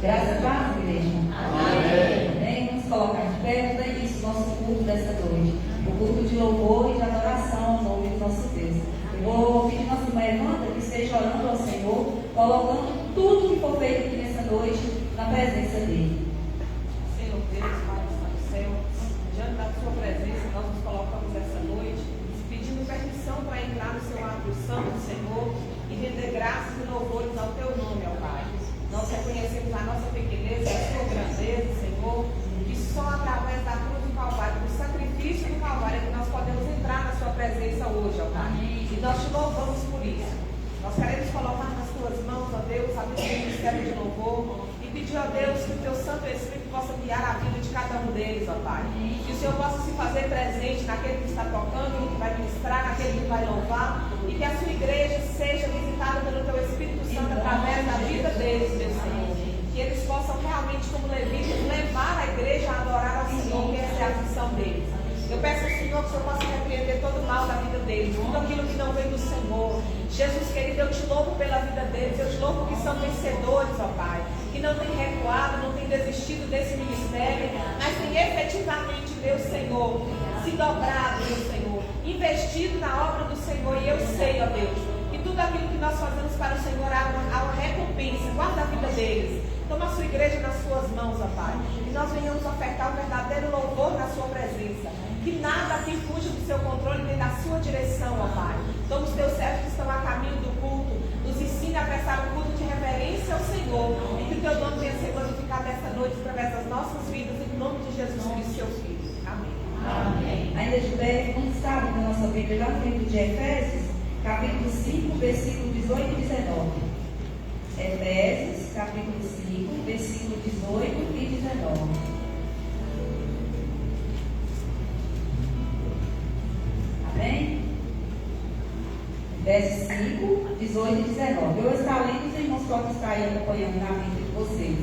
Graças a Deus, igreja. Amém. Vamos colocar de pé para início do nosso culto desta noite. O culto de louvor e de adoração ao nome do nosso Deus. Eu vou pedir nossa irmã Evandra que esteja orando ao Senhor, colocando tudo que for feito aqui nessa noite na presença dele. Senhor Deus, Pai que está no céu, diante da sua presença, nós nos colocamos essa noite, pedindo permissão para entrar no seu átrio santo, Senhor, e render graças e louvores ao teu nome, ó Pai. Nós reconhecemos a nossa pequeneza, a sua grandeza, Senhor, que só através da cruz do Calvário, do sacrifício do Calvário, é que nós podemos entrar na sua presença hoje, ó Pai. E nós te louvamos por isso. Nós queremos colocar nas tuas mãos, ó Deus, a vida do ministério de louvor, e pedir, ó Deus, que o teu Santo Espírito possa guiar a vida de cada um deles, ó Pai. Que o Senhor possa se fazer presente naquele que está tocando, que vai ministrar, naquele que vai louvar, e que a sua igreja seja visitada pelo teu Espírito Santo através da vida deles, meu Senhor. Que eles possam realmente, como levitas, levar a igreja a adorar ao Senhor, que essa é a missão deles. Eu peço ao Senhor que o Senhor possa repreender todo o mal da vida deles, tudo aquilo que não vem do Senhor. Jesus querido, eu te louvo pela vida deles, eu te louvo que são vencedores, ó Pai, que não têm recuado, não têm desistido desse ministério, mas têm efetivamente, meu Senhor, se dobrado, meu Senhor, investido na obra do Senhor. E eu sei, ó Deus, que tudo aquilo que nós fazemos para o Senhor há uma recompensa. Guarda a vida deles. Toma a sua igreja nas suas mãos, ó Pai. E nós venhamos ofertar um verdadeiro louvor na sua presença. Que nada aqui fuja do seu controle nem da sua direção, ó Pai. Toma os teus servos que estão a caminho do culto. Nos ensine a prestar um culto de reverência ao Senhor. E que o teu nome venha ser glorificado esta noite através das nossas vidas. Em nome de Jesus Cristo, seu Filho. Amém. Amém. Ainda de pé, como sabe, na nossa Bíblia, lá no livro de Efésios, capítulo 5, versículo 18 e 19. Efésios, capítulo 5, versículo 18 e 19. Amém? Efésios 5, 18 e 19. Eu estou lendo, os irmãos podem estar aí acompanhando na vida de vocês.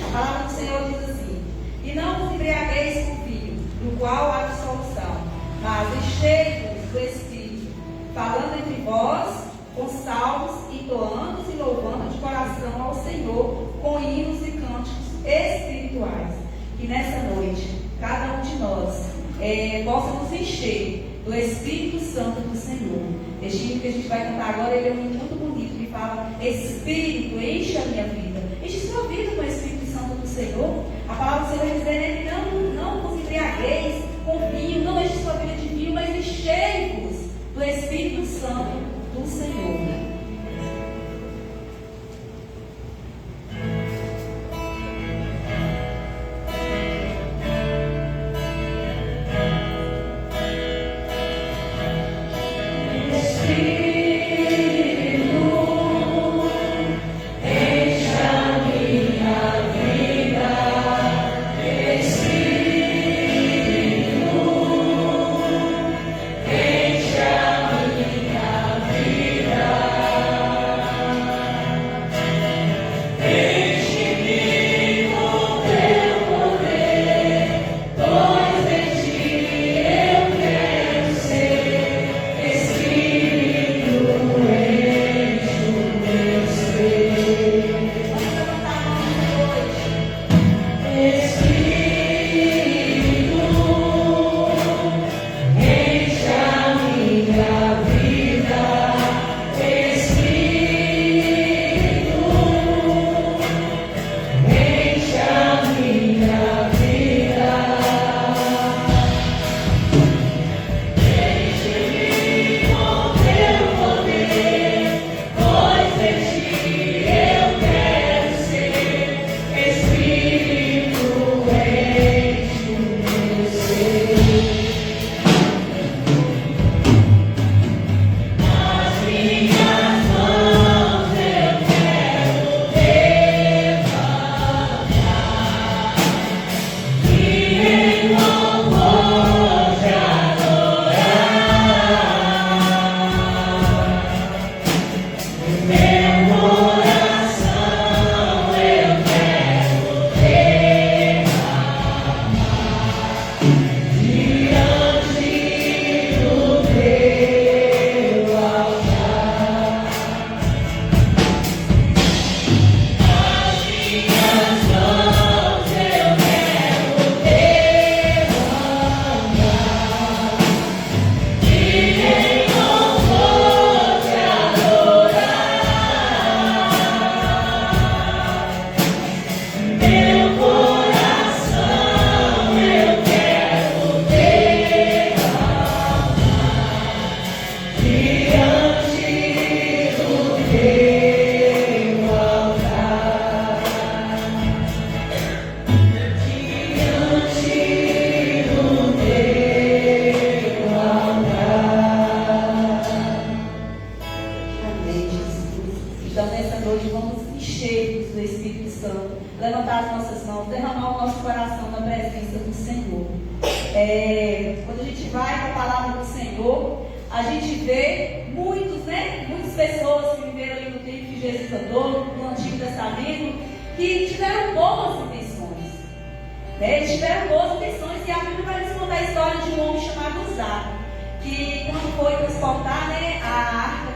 A palavra do Senhor diz assim: e não vos embriagueis com vinho, no qual há dissolução, mas enchei-vos do Espírito, falando entre vós com salmos, entoando e louvando de coração ao Senhor, com hinos e cânticos espirituais. Que nessa noite, cada um de nós possa nos encher do Espírito Santo do Senhor. Este hino que a gente vai cantar agora, ele é um hino muito bonito, que fala: Espírito, enche a minha vida. Enche sua vida com o Espírito Santo do Senhor. A palavra do Senhor vai dizer nele: não vos embriagueis com vinho, não enche sua vida de vinho, mas enchei-vos do Espírito Santo do Senhor. Vida vamos encher do Espírito Santo, levantar as nossas mãos, derramar o nosso coração na presença do Senhor. Quando a gente vai para a palavra do Senhor, a gente vê muitas pessoas que viveram ali no tempo que Jesus andou, no Antigo Testamento, que tiveram boas intenções. Eles tiveram boas intenções, e a Bíblia vai nos contar a história de um homem chamado Uzá, que quando foi transportar a arca,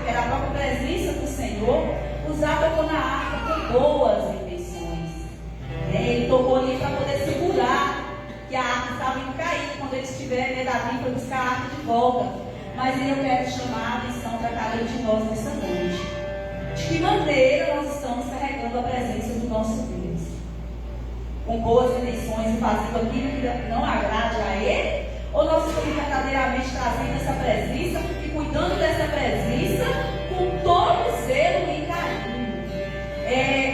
que era a própria presença do Senhor, Uzá tocou na arca com boas intenções. Ele tocou ali para poder segurar que a arca estava indo cair, quando eles estiverem, Davi foi buscar a arca de volta. Mas eu quero chamar a atenção para cada um de nós nessa noite. De que maneira nós estamos carregando a presença do nosso Deus? Com boas intenções e fazendo aquilo que não agrade a Ele? Ou nós estamos verdadeiramente trazendo essa presença e cuidando dessa presença com todo zelo e carinho?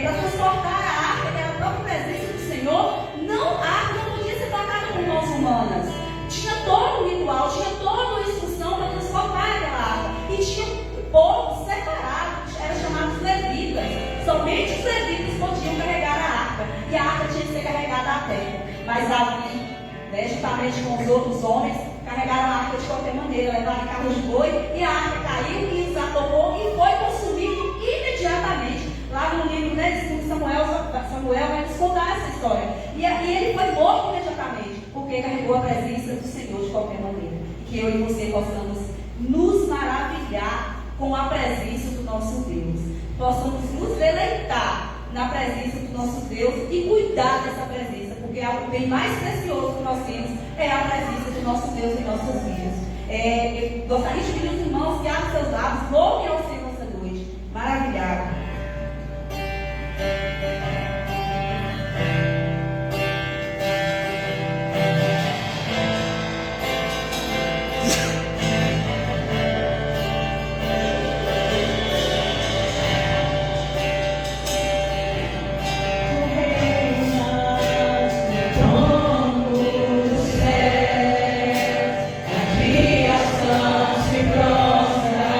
Para transportar a arca, que era a própria presença do Senhor, a arca não podia ser tocada com mãos humanas. Tinha todo o ritual, tinha toda a instrução para transportar aquela arca. E tinha um povo separado, era chamado de levitas. Somente os levitas podiam carregar a arca. E a arca tinha que ser carregada a terra. Mas Davi, juntamente com os outros homens, carregaram a arca de qualquer maneira, levaram em carros de boi, e a arca caiu e Uzá tomou e foi consumido imediatamente. Lá no livro de Samuel vai nos contar essa história. E ele foi morto imediatamente, porque carregou a presença do Senhor de qualquer maneira. E que eu e você possamos nos maravilhar com a presença do nosso Deus. Possamos nos deleitar na presença do nosso Deus e cuidar dessa presença, porque algo bem mais precioso que nós temos é a presença do nosso Deus em nossas vidas. Eu gostaria de pedir aos irmãos que abrem seus lábios, louvem ao Senhor nessa noite. Maravilhado. Criação se prostra.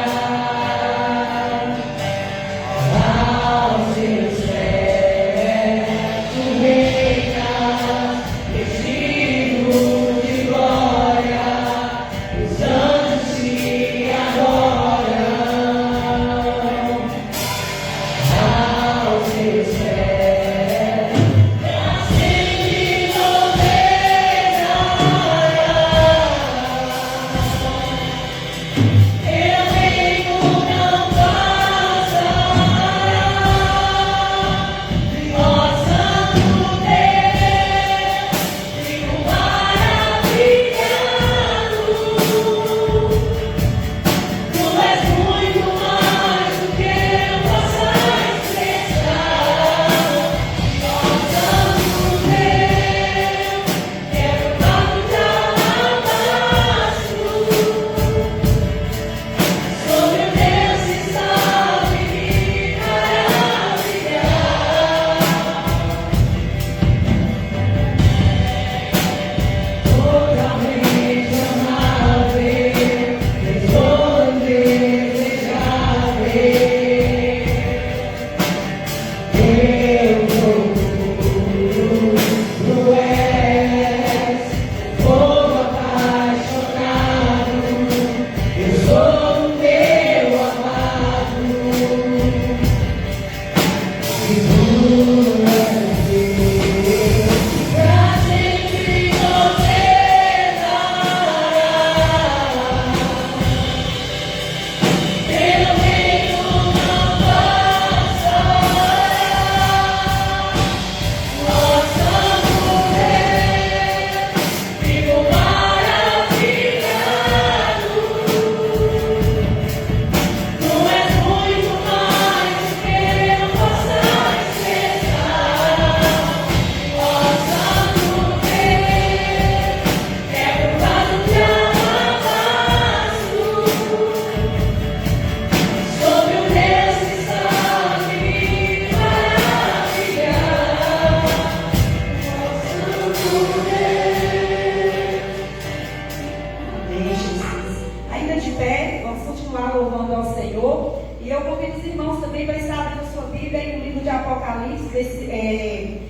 Apocalipse,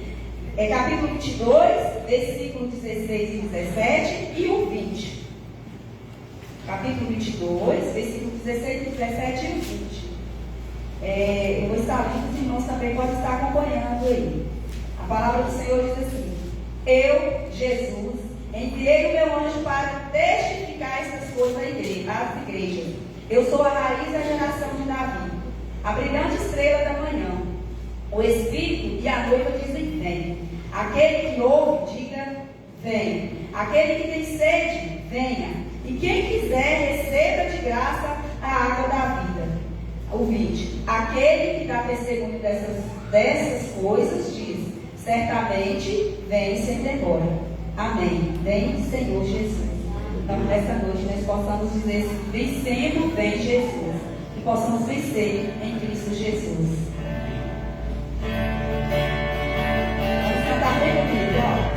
capítulo 22, versículo 16 e 17 e o 20. Capítulo 22, versículo 16, 17 e o 20. Eu vou estar lendo, os irmãos também podem estar acompanhando aí. A palavra do Senhor diz assim: eu, Jesus, enviei o meu anjo para testificar essas coisas às igrejas. Eu sou a raiz da geração de Davi, a brilhante estrela da manhã. O Espírito e a noiva dizem: vem. Aquele que ouve, diga: vem. Aquele que tem sede, venha. E quem quiser, receba de graça a água da vida. O 20. Aquele que dá testemunho dessas coisas diz: certamente vem sem demora. Amém. Vem, Senhor Jesus. Então, nessa noite, nós possamos dizer: vencendo, vem Jesus. E possamos vencer em Cristo Jesus. Vamos cantar bem comigo, ó.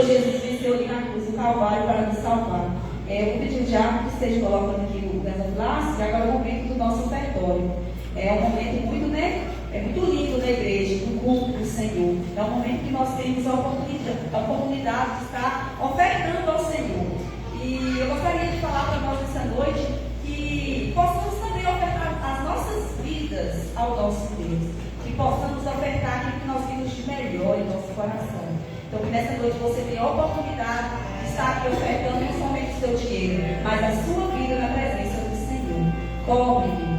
Senhor Jesus venceu ali na cruz, no Calvário, para nos salvar. Eu vou pedir já que esteja colocando aqui o gasofilácio, que agora é o momento do nosso ofertório. É um momento muito, muito lindo na igreja, no culto do Senhor. É um momento que nós temos a oportunidade de estar ofertando ao Senhor. E eu gostaria de falar para nós essa noite que possamos também ofertar as nossas vidas ao nosso Deus. Que possamos ofertar aquilo que nós temos de melhor em nosso coração. Então, que nessa noite você tenha a oportunidade de estar aqui ofertando não somente o seu dinheiro, mas a sua vida na presença do Senhor. Cobre-me.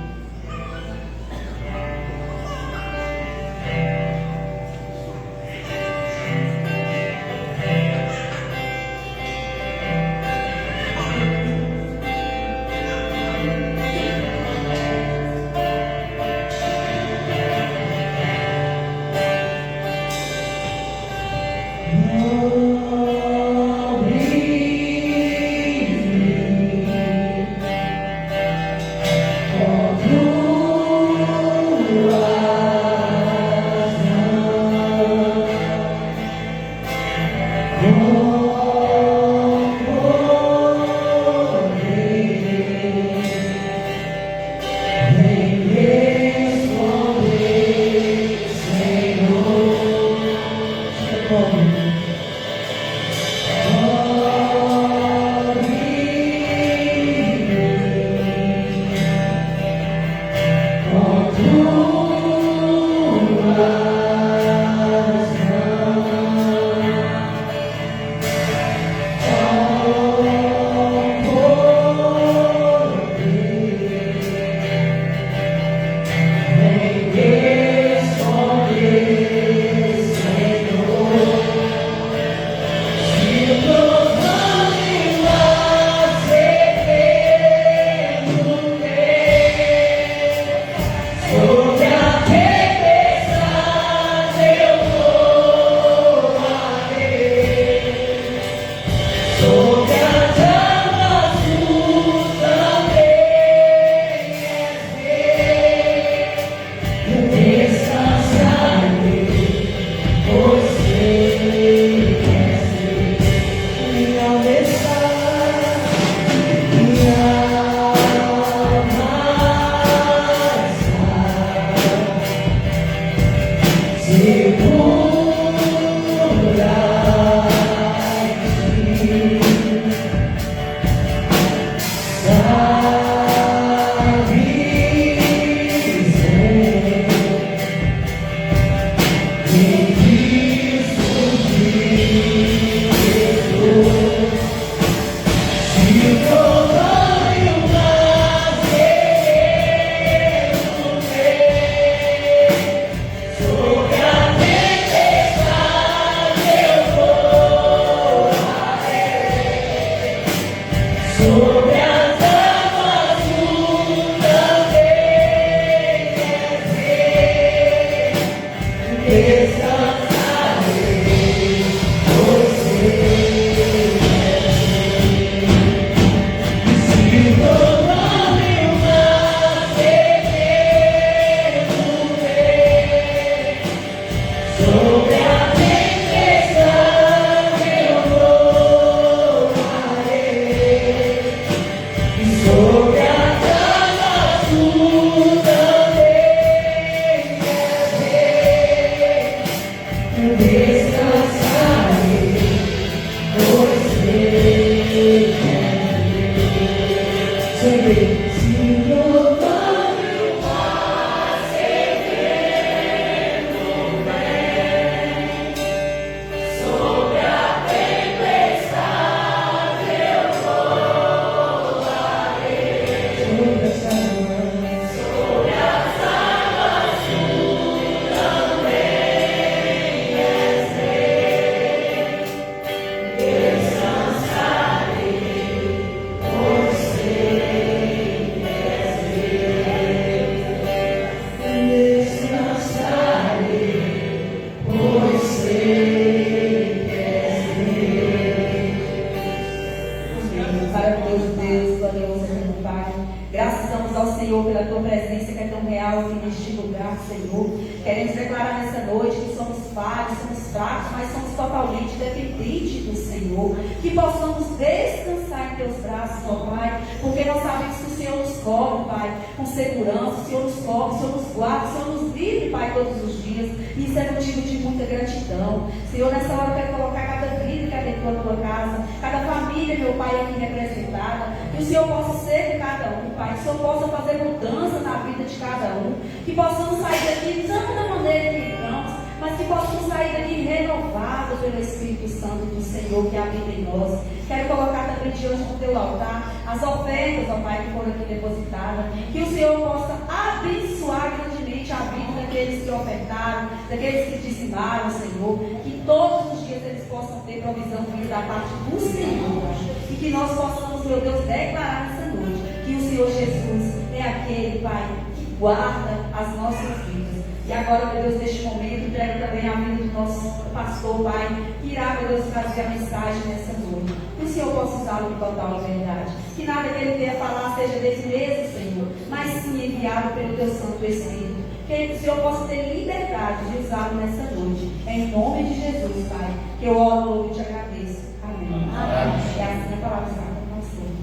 Senhor. Queremos declarar nessa noite que somos falhos, somos fracos, mas somos totalmente totalmente dependente do Senhor, que possamos descansar em teus braços, ó Pai, porque nós sabemos que o Senhor nos cobre, Pai, com segurança, o Senhor nos cobre, o Senhor nos guarda, o Senhor nos livre, Pai, todos os dias, e isso é motivo de muita gratidão. Senhor, nessa hora eu quero colocar cada vida que adentrou a tua casa, cada família, meu Pai, aqui representada, que o Senhor possa ser de cada um, Pai, que o Senhor possa fazer mudança na vida de cada um, que possamos sair daqui não da maneira que entramos, mas que possamos sair daqui renovados pelo Espírito Santo do Senhor que habita em nós. Quero colocar também diante do teu altar as ofertas, ó Pai, que foram aqui depositadas, que o Senhor possa abençoar grandemente a vida daqueles que ofertaram, daqueles que dizimaram, Senhor, que todos os dias eles possam ter provisão vinda da parte do Senhor, e que nós possamos, meu Deus, declarar nessa noite que o Senhor Jesus é aquele, Pai, que guarda as nossas vidas. E agora, meu Deus, neste momento, entrego também a vida do nosso pastor, Pai, que irá, meu Deus, trazer a mensagem nessa noite. Que o Senhor possa usá-lo com total liberdade. Que nada que ele venha falar seja desse mesmo, Senhor, mas sim enviado pelo teu Santo Espírito. Que o Senhor possa ter liberdade de usá-lo nessa noite. Em nome de Jesus, Pai, que eu oro, louvo e te agradeço. Amém. Amém. E assim a palavra está com o Senhor.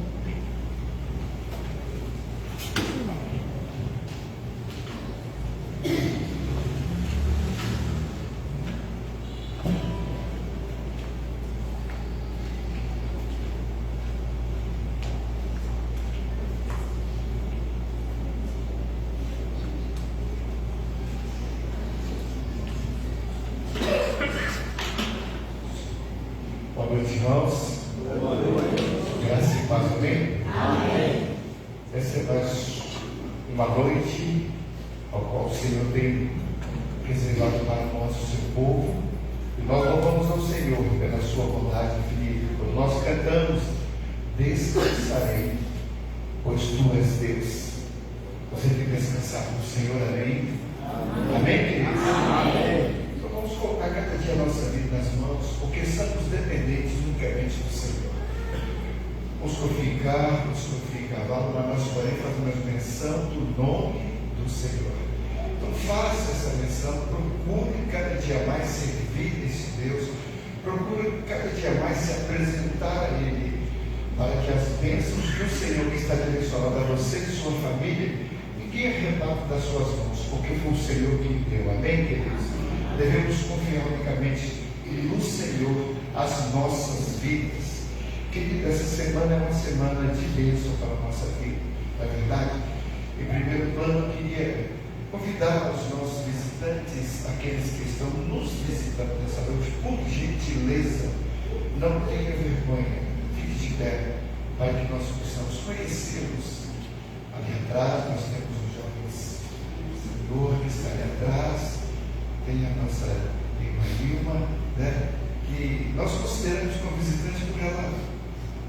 Boa noite, irmãos. Boa noite. Graça e paz, amém? Amém. Essa é mais uma noite ao qual o Senhor tem reservado para nós, o seu povo. E nós louvamos ao Senhor pela sua bondade infinita. Quando nós cantamos, descansarei, pois tu és Deus. Você tem que descansar no Senhor, amém? Amém, queridos? Amém. Então vamos colocar cada dia a nossa vida nas mãos, porque estamos dependentes unicamente do Senhor. Vamos glorificar cavalo, mas nós porém fazemos menção do nome do Senhor. Então faça essa menção, procure cada dia mais servir esse Deus, procure cada dia mais se apresentar a Ele, para que as bênçãos do Senhor que está direcionado a você e sua família, ninguém arrebata das suas mãos, porque foi o Senhor que deu. Amém, queridos? Devemos confiar unicamente no Senhor as nossas vidas. Querido, essa semana é uma semana de bênção para a nossa vida, não é verdade? Em primeiro plano, eu queria convidar os nossos visitantes, aqueles que estão nos visitando nessa noite, por gentileza, não tenha vergonha, fique de pé, para que nós possamos conhecê-los. Ali atrás nós temos os jovens Senhor que está ali atrás, tem a nossa irmã Ilma, né? Que nós consideramos como visitante por ela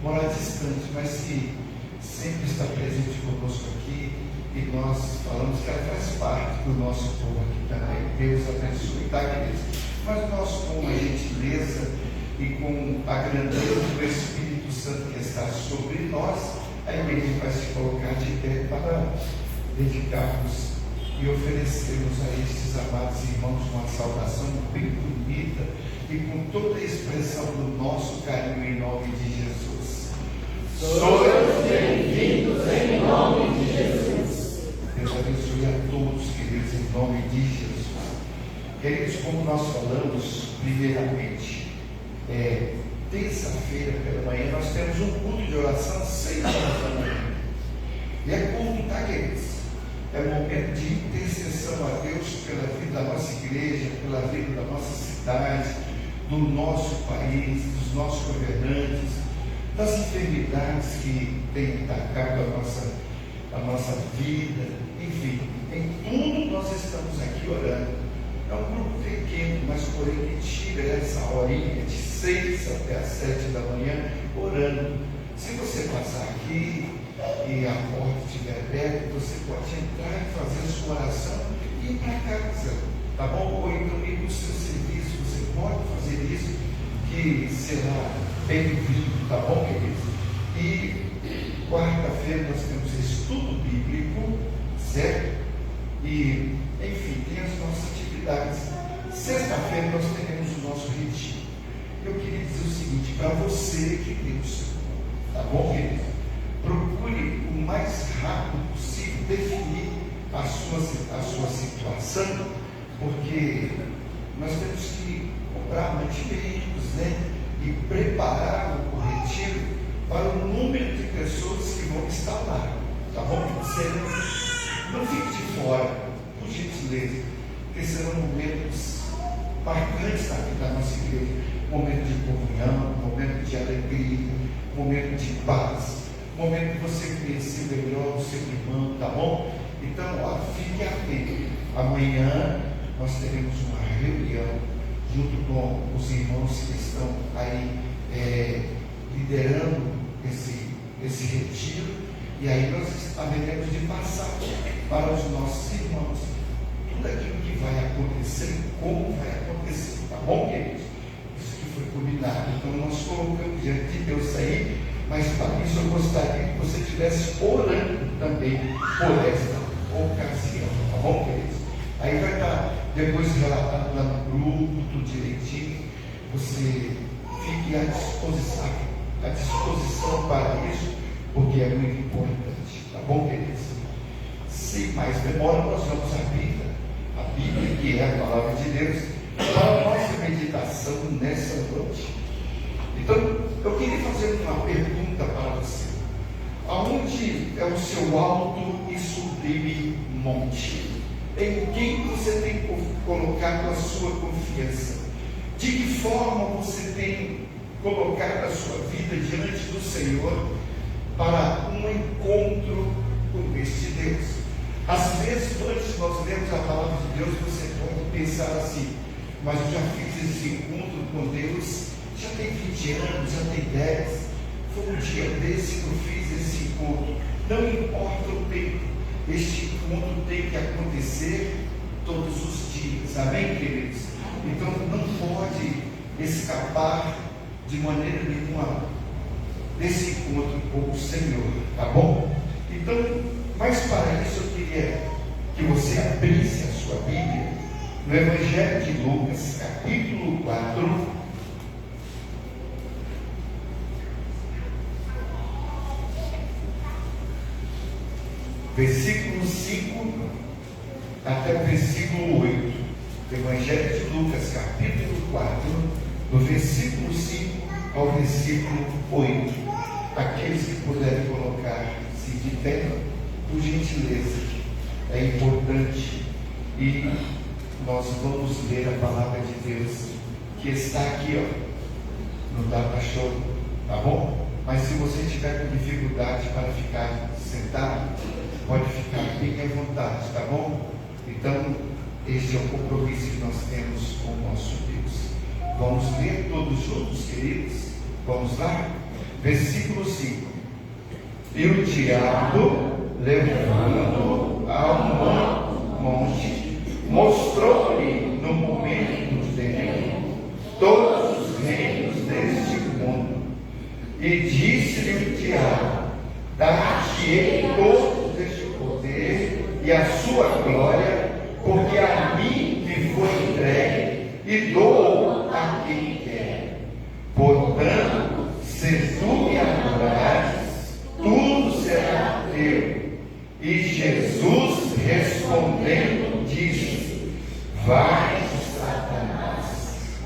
morar distante, mas que sempre está presente conosco aqui, e nós falamos que ela faz parte do nosso povo aqui também. Deus abençoe, tá, queridos? Mas nós, com a gentileza e com a grandeza do Espírito Santo que está sobre nós, a igreja vai se colocar de pé para dedicarmos e oferecermos a estes amados irmãos uma saudação bem bonita e com toda a expressão do nosso carinho em nome de Jesus. Sois bem-vindos em nome de Jesus. Deus abençoe a todos, queridos, em nome de Jesus. Queridos, como nós falamos, primeiramente, terça-feira pela manhã, nós temos um culto de oração às 6 horas da manhã. E é culto, tá, queridos? É momento de intercessão a Deus pela vida da nossa igreja, pela vida da nossa cidade, do nosso país, dos nossos governantes, das enfermidades que têm atacado a nossa vida, enfim, em tudo nós estamos aqui orando. É um grupo pequeno, mas porém que tira essa horinha de 6 até as 7 da manhã orando. Se você passar aqui e a porta estiver aberta, você pode entrar e fazer a sua oração e ir para casa, tá bom? Ou então ir para o seu serviço, você pode fazer isso, que será bem-vindo, tá bom, queridos? E quarta-feira nós temos estudo bíblico, certo? E, enfim, tem as nossas atividades. Sexta-feira nós teremos o nosso retiro. Eu pedir para você que Deus, tá bom, querido? Procure o mais rápido possível definir a sua situação, porque nós temos que comprar mantimentos, né? E preparar o retiro para o número de pessoas que vão estar lá, tá bom? Você não fique de fora, por gentileza, porque serão momentos marcantes na vida da nossa igreja, momento de comunhão, momento de alegria, momento de paz, momento de você conhecer melhor o seu irmão, tá bom? Então, ó, fique atento. Amanhã nós teremos uma reunião junto com os irmãos que estão aí liderando esse retiro, e aí nós haveremos de passar para os nossos irmãos tudo aquilo que vai acontecer, como vai acontecer, tá bom, queridos? Isso que foi combinado. Então nós colocamos diante de Deus aí, mas para isso eu gostaria que você estivesse orando também por esta ocasião, tá bom, queridos? Aí vai estar depois relatado lá no grupo, tudo direitinho. Você fique à disposição para isso, porque é muito importante, tá bom, queridos? Sem mais demora, nós vamos abrir a Bíblia, que é a palavra de Deus, para a nossa meditação nessa noite. Então, eu queria fazer uma pergunta para você. Aonde é o seu alto e sublime monte? Em quem você tem colocado a sua confiança? De que forma você tem colocado a sua vida diante do Senhor para um encontro com este Deus? Às vezes, antes nós lemos a palavra de Deus, você pode pensar assim: mas eu já fiz esse encontro com Deus, já tem 20 anos, já tem 10, foi um dia desse que eu fiz esse encontro. Não importa o tempo, este encontro tem que acontecer todos os dias, amém, queridos? Então não pode escapar de maneira nenhuma desse encontro com o Senhor, tá bom? Então, mas para isso eu queria que você abrisse a sua Bíblia no Evangelho de Lucas, capítulo 4, versículo 5 até o versículo 8. Evangelho de Lucas, capítulo 4, do versículo 5 ao versículo 8. Aqueles que puderem colocar-se de pé, por gentileza, é importante. E nós vamos ler a palavra de Deus, que está aqui, ó, no data-show, tá bom? Mas se você tiver com dificuldade para ficar sentado, pode ficar bem à vontade, tá bom? Então, este é o compromisso que nós temos com o nosso Deus. Vamos ler todos juntos, queridos? Vamos lá? Versículo 5. E o diabo, levando a um monte, mostrou-lhe no momento do tempo todos os reinos deste mundo. E disse-lhe o diabo: dar-te-ei todo este poder e a sua glória, porque a mim me foi entregue e dou a quem quer. Portanto, se tu me adorares, tudo será teu. E Jesus respondendo disse: vai, Satanás,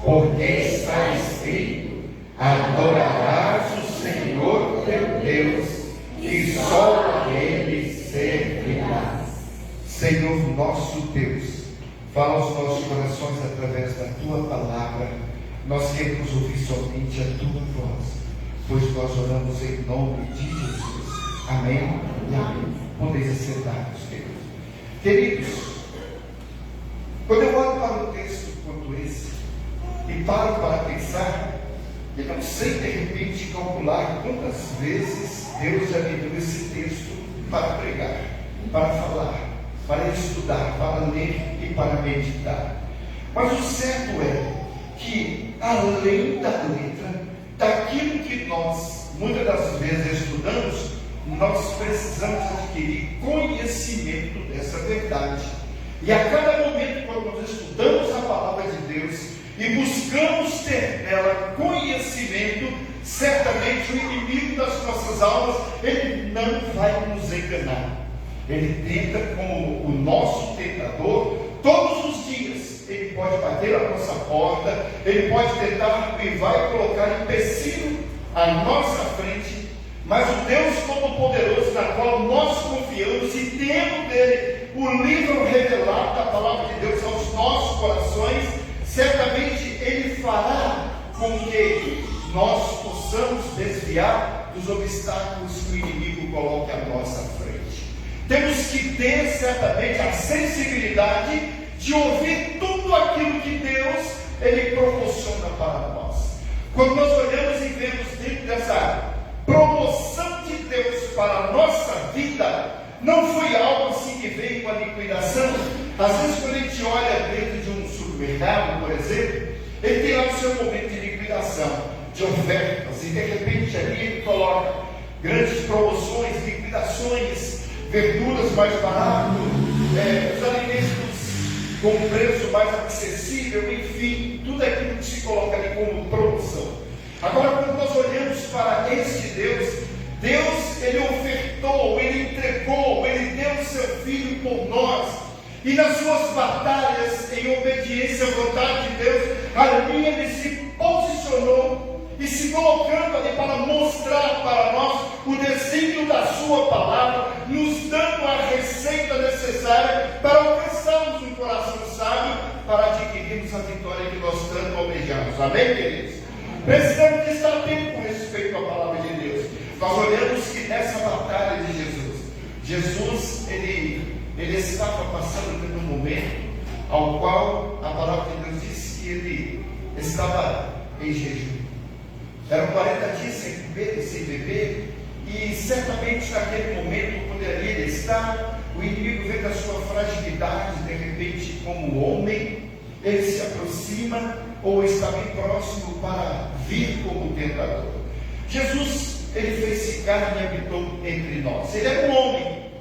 porque está escrito: adorarás o Senhor teu Deus, e só a Ele servirás. Senhor nosso Deus, fala aos nossos corações através da Tua palavra. Nós queremos ouvir somente a Tua voz, pois nós oramos em nome de Jesus. Amém e amém. Podeis acertar-nos, queridos. Queridos, quando eu olho para um texto quanto esse e paro para pensar, eu não sei de repente calcular quantas vezes Deus já me deu esse texto para pregar, para falar, para estudar, para ler e para meditar. Mas o certo é que, além da letra, daquilo que nós muitas das vezes estudamos, nós precisamos adquirir conhecimento dessa verdade. E a cada momento, quando nós estudamos a palavra de Deus e buscamos ter nela conhecimento, certamente o inimigo das nossas almas, ele não vai nos enganar. Ele tenta, como o nosso tentador, todos os dias. Ele pode bater a nossa porta, ele pode tentar e vai colocar empecilho à nossa frente, mas o Deus Todo-Poderoso, na qual nós confiamos e temos dele o livro revelado da palavra de Deus aos nossos corações, certamente ele fará com que nós possamos desviar dos obstáculos que o inimigo coloca à nossa frente. Temos que ter certamente a sensibilidade de ouvir tudo aquilo que Deus ele proporciona para nós. Quando nós olhamos e vemos dentro dessa promoção de Deus para a nossa vida, não foi algo assim que veio com a liquidação. Às vezes quando a gente olha dentro de um supermercado, por exemplo, ele tem lá o seu momento de liquidação, de ofertas, e de repente ali ele coloca grandes promoções, liquidações, verduras mais baratas, os alimentos com preço mais acessível, enfim, tudo aquilo que se coloca ali como promoção. Agora, quando nós olhamos para este Deus, ele ofertou, ele entregou, ele deu o seu Filho por nós, e nas suas batalhas, em obediência à vontade de Deus, ali ele se posicionou e se colocando ali para mostrar para nós o desígnio da sua palavra, nos dando a receita necessária para alcançarmos um coração sábio, para adquirirmos a vitória que nós tanto almejamos. Amém, queridos? Precisamos estar atentos com respeito à palavra de Deus. Nós olhamos que nessa batalha de Jesus, ele estava passando por um momento ao qual a palavra de Deus diz que ele estava em jejum. Eram 40 dias sem comer e sem beber, e certamente naquele momento poderia ele estar. O inimigo vê da sua fragilidade, de repente, como homem, ele se aproxima ou está bem próximo para vir como tentador. Jesus, ele fez-se carne e habitou entre nós. Ele era um homem,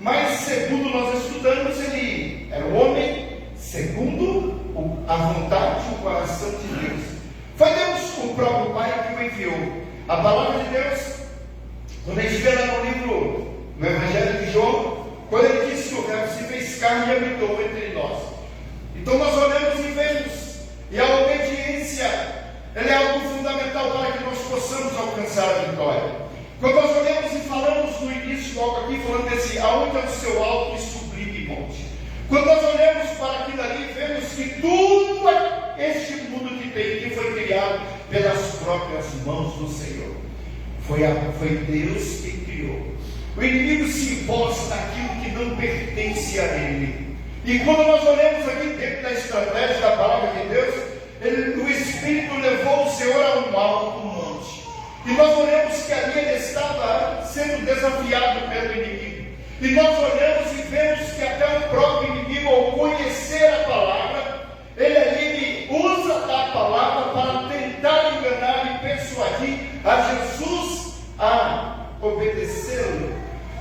mas segundo nós estudamos, ele era um homem segundo a vontade e o coração de Deus. Foi Deus, o próprio Pai, que o enviou. A palavra de Deus, quando a gente vê lá no livro, no Evangelho de João, quando ele disse que o Verbo se fez carne e habitou entre nós. Então nós olhamos e vemos, e a obediência, ela é algo fundamental para que nós possamos alcançar a vitória. Quando nós olhamos e falamos no início, logo aqui, falando desse, aonde é o seu alto e sublime monte. Quando nós olhamos para aquilo ali, vemos que tudo este mundo que foi criado pelas próprias mãos do Senhor. Foi Deus quem criou. O inimigo se imposta naquilo que não pertence a ele. E quando nós olhamos aqui dentro da estratégia da palavra de Deus, o Espírito levou o Senhor a um alto monte. E nós olhamos que ali ele estava sendo desafiado pelo inimigo. E nós olhamos e vemos que até o próprio inimigo, ao conhecer a palavra, ele usa a palavra para tentar enganar e persuadir a Jesus a obedecê-lo.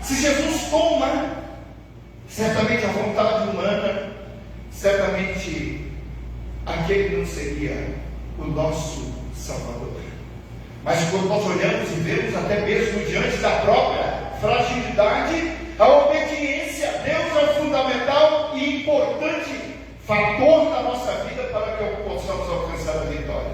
Se Jesus toma certamente a vontade humana, certamente aquele não seria o nosso Salvador. Mas quando nós olhamos e vemos até mesmo diante da própria fragilidade, a obediência a Deus é o fundamental e importante fator da nossa vida para que possamos alcançar a vitória.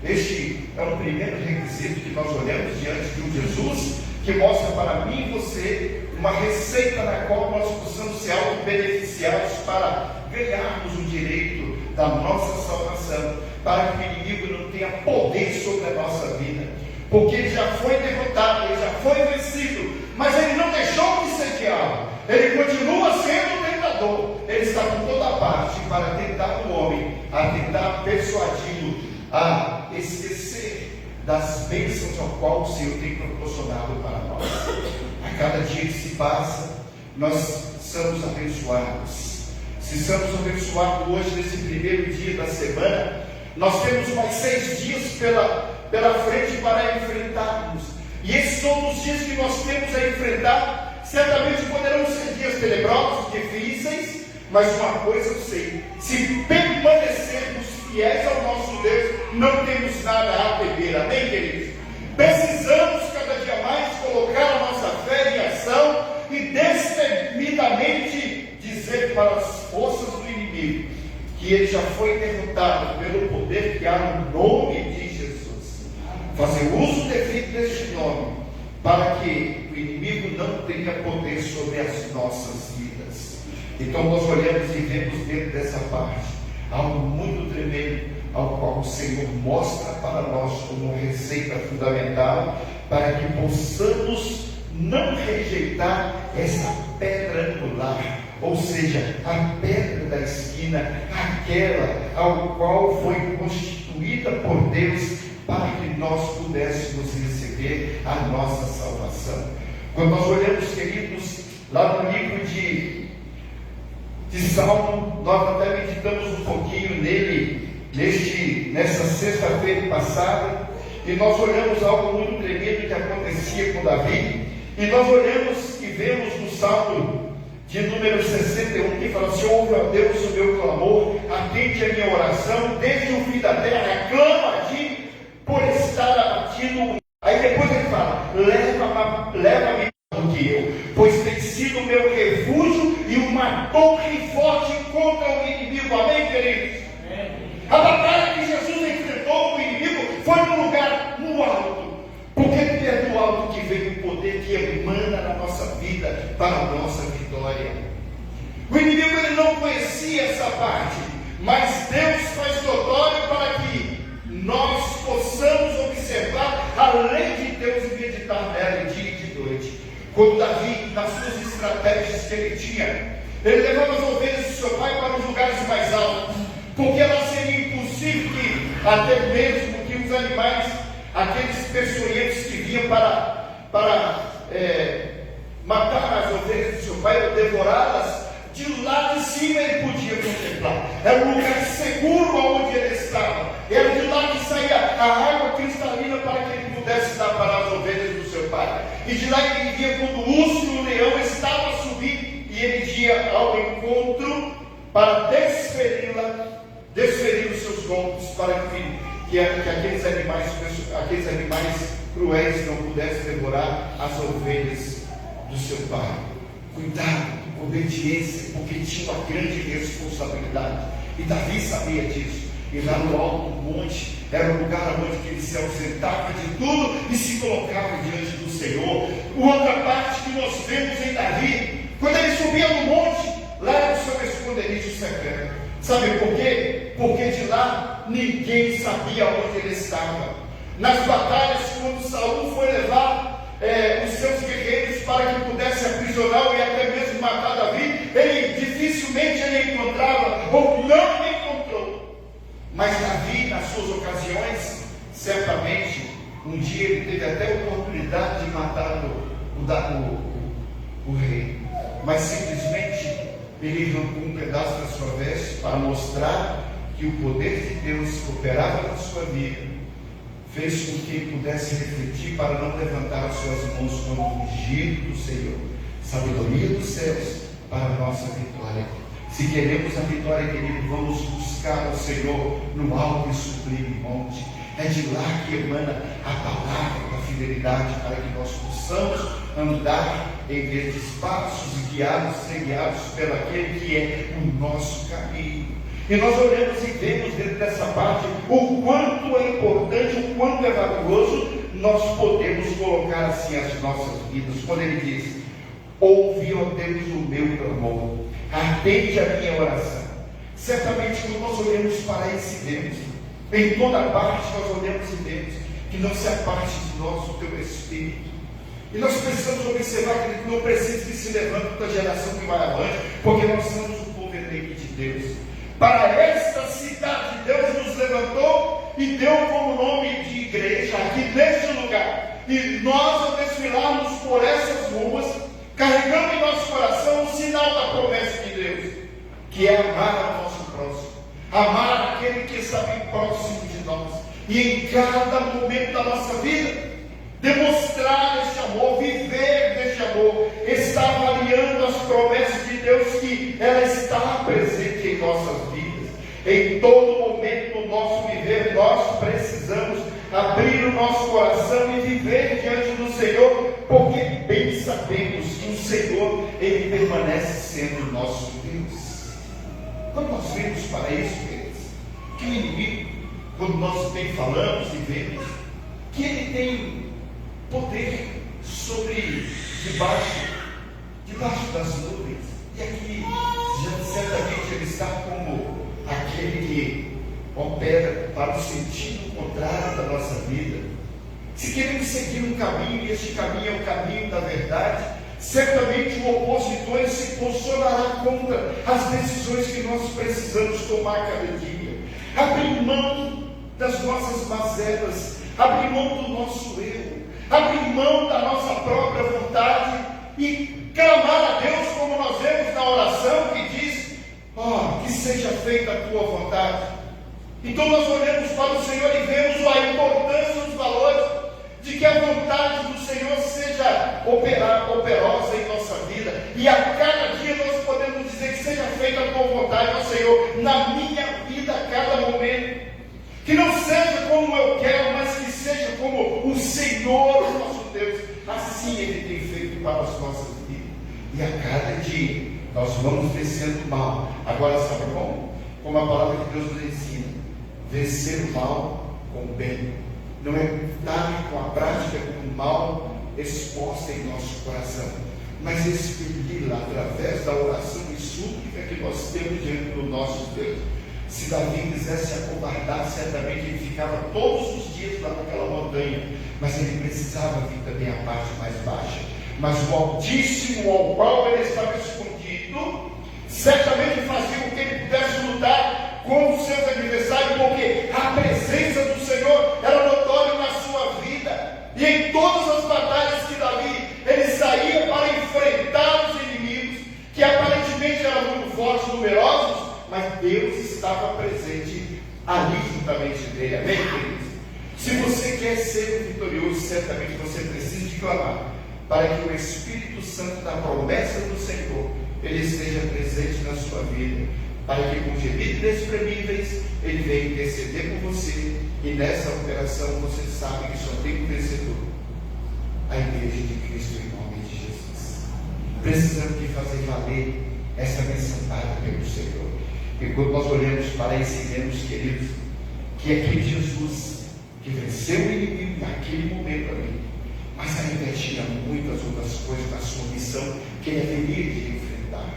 Este é o primeiro requisito que nós olhamos diante de um Jesus que mostra para mim e você uma receita na qual nós possamos ser auto-beneficiados para ganharmos o direito da nossa salvação, para que o inimigo não tenha poder sobre a nossa vida, porque ele já foi derrotado, ele já foi vencido, mas ele não deixou de ser diabo, ele continua sendo tentador, ele está por toda parte para tentar o homem, a tentar persuadi-lo a esquecer das bênçãos ao qual o Senhor tem proporcionado para nós. A cada dia que se passa, nós somos abençoados. Se somos abençoados hoje, nesse primeiro dia da semana, nós temos mais 6 dias pela frente para enfrentarmos. E esses são os dias que nós temos a enfrentar. Certamente poderão ser dias tenebrosos, difíceis, mas uma coisa eu sei: se permanecermos fiéis ao nosso Deus, não temos nada a temer. Amém, queridos? que ele já foi derrotado pelo poder que há no nome de Jesus. Fazer uso devido deste nome, para que o inimigo não tenha poder sobre as nossas vidas. Então nós olhamos e vemos dentro dessa parte algo muito tremendo, ao qual o Senhor mostra para nós como receita fundamental, para que possamos não rejeitar essa pedra angular, ou seja, a pedra da esquina, aquela ao qual foi constituída por Deus para que nós pudéssemos receber a nossa salvação. Quando nós olhamos, queridos, lá no livro de Salmo, nós até meditamos um pouquinho nele nessa sexta-feira passada, e nós olhamos algo muito tremendo que acontecia com Davi, e nós olhamos e vemos no Salmo de número 61, que fala assim: ouve, ó Deus, o meu clamor, atende a minha oração, desde o fim da terra, clamo a ti, por estar abatido. Aí depois ele fala: leva-me do que eu, pois tem sido meu refúgio e uma torre forte contra o inimigo. Amém, queridos? A batalha que Jesus enfrentou com o inimigo foi num lugar no alto, porque é do alto que vem o poder que emana na nossa vida para a nossa vitória. O inimigo ele não conhecia essa parte, mas Deus faz notório para que nós possamos observar a lei de Deus e meditar nela dia e de noite. Quando Davi, nas suas estratégias que ele tinha, ele levava as ovelhas do seu pai para os lugares mais altos, porque lá seria impossível que, até mesmo que os animais, aqueles peçonhentos que vinham para matar as ovelhas do seu pai ou devorá-las, de lá de cima ele podia contemplar. Era um lugar seguro onde ele estava. Era de lá que saía a água cristalina para que ele pudesse dar para as ovelhas do seu pai. E de lá ele via quando o urso e o leão estavam a subir, e ele ia ao encontro para desferir os seus golpes, para que aqueles animais cruéis não pudessem devorar as ovelhas do seu pai. Cuidado, obediência, porque tinha uma grande responsabilidade, e Davi sabia disso. E lá no alto do monte era um lugar onde ele se ausentava de tudo e se colocava diante do Senhor. Outra parte que nós vemos em Davi, quando ele subia no monte, lá era o seu esconderijo secreto. Sabe por quê? Porque de lá ninguém sabia onde ele estava. Nas batalhas, quando Saul foi levar os seus guerreiros para que pudesse aprisionar e até mesmo matar Davi, ele dificilmente ele encontrava, ou não encontrou. Mas Davi, nas suas ocasiões, certamente, um dia ele teve até a oportunidade de matar o rei, mas simplesmente ele arrancou um pedaço da sua veste para mostrar que o poder de Deus que operava na sua vida fez com que ele pudesse refletir para não levantar as suas mãos quando o ungido do Senhor. Sabedoria dos céus para a nossa vitória. Se queremos a vitória, querido, vamos buscar o Senhor no alto e sublime monte. É de lá que emana a palavra da fidelidade, para que nós possamos andar em verdes passos e ser guiados pelo aquele que é o nosso caminho. E nós olhamos e vemos dentro dessa parte o quanto é importante, o quanto é valioso nós podemos colocar assim as nossas vidas. Quando ele diz: ouve, ó Deus, o meu clamor, atende a minha oração. Certamente quando nós olhamos para esse Deus, em toda parte nós olhamos e vemos que não se aparte de nós o teu Espírito. E nós precisamos observar que não precisa que se levante da geração que vai avante, porque nós somos o povo eleito de Deus. Para esta cidade Deus nos levantou e deu como nome de igreja aqui neste lugar. E nós, ao desfilarmos por essas ruas, carregamos em nosso coração o sinal da promessa de Deus, que é amar o nosso próximo, amar aquele que está bem próximo de nós, e em cada momento da nossa vida demonstrar este amor, viver deste amor, estar avaliando as promessas de Deus, que ela está presente em nossas vidas. Em todo momento do nosso viver, nós precisamos abrir o nosso coração e viver diante do Senhor, porque bem sabemos que o Senhor, Ele permanece sendo o nosso Deus. Quando nós vemos para isso, queridos, que o inimigo, quando nós bem falamos e vemos, que ele tem poder sobre, debaixo das nuvens, e aqui, já certamente ele está como aquele que opera para o sentido contrário da nossa vida. Se queremos seguir um caminho, e este caminho é o caminho da verdade, certamente o opositor se posicionará contra as decisões que nós precisamos tomar cada dia. Abrir mão das nossas mazelas, abrir mão do nosso erro, abrir mão da nossa própria vontade e clamar a Deus, como nós vemos na oração que diz: que seja feita a tua vontade. Então nós olhamos para o Senhor e vemos a importância, os valores de que a vontade do Senhor seja operosa em nossa vida, e a cada dia nós podemos dizer que seja feita a tua vontade, ó Senhor, na minha vida a cada momento, que não seja como eu quero, mas que seja como o Senhor, nosso Deus, assim Ele tem feito para as nossas vidas, e a cada dia nós vamos vencendo o mal. Agora sabe como a palavra de Deus nos ensina, vencer o mal com o bem. Não é estar com a prática do mal exposta em nosso coração, mas expeli-la através da oração e súplica que nós temos diante do nosso Deus. Se Davi quisesse acovardar, certamente ele ficava todos os dias lá naquela montanha, mas ele precisava vir também à parte mais baixa. Mas o Altíssimo ao qual ele estava escondido, certamente fazia com que ele pudesse lutar com os seus adversários, porque a presença do Senhor era notória na sua vida, e em todas as batalhas que Davi ele saía para enfrentar os inimigos, que aparentemente eram muito fortes, numerosos, mas Deus estava presente ali juntamente dele. Amém, queridos? Se você quer ser vitorioso, certamente você precisa de clamar para que o Espírito Santo da promessa do Senhor ele esteja presente na sua vida, para que com gemidos inexprimíveis ele venha interceder por você, e nessa operação você sabe que só tem um vencedor: a Igreja de Cristo em nome de Jesus. Precisamos de fazer valer essa missão dada pelo Senhor. E quando nós olhamos para isso e vemos, queridos, que aquele Jesus que venceu o inimigo naquele momento ali, mas ainda tinha muitas outras coisas na sua missão que ele haveria de enfrentar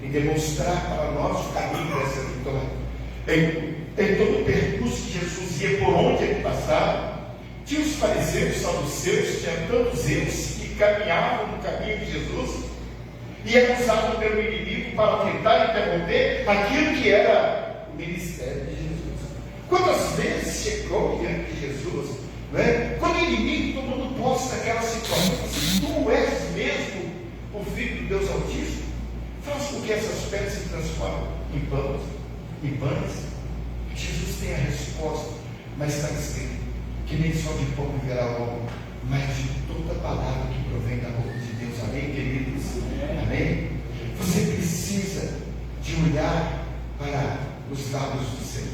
e demonstrar para nós o caminho dessa vitória. Em todo o percurso que Jesus ia, por onde ele passava, tinha os fariseus, saduceus, tinha tantos eles que caminhavam no caminho de Jesus e era usado pelo inimigo para tentar interromper aquilo que era o ministério de Jesus. Quantas vezes chegou diante de Jesus, né? Quando o inimigo tomando posse daquela situação, assim: tu és mesmo o Filho do Deus Altíssimo? Faz com que essas pedras se transformem em pães. Jesus tem a resposta, mas está escrito que nem só de pão viverá o homem, mas de toda palavra que provém da boca de Deus. Amém, queridos? Amém? Você precisa de olhar para os lábios do Senhor,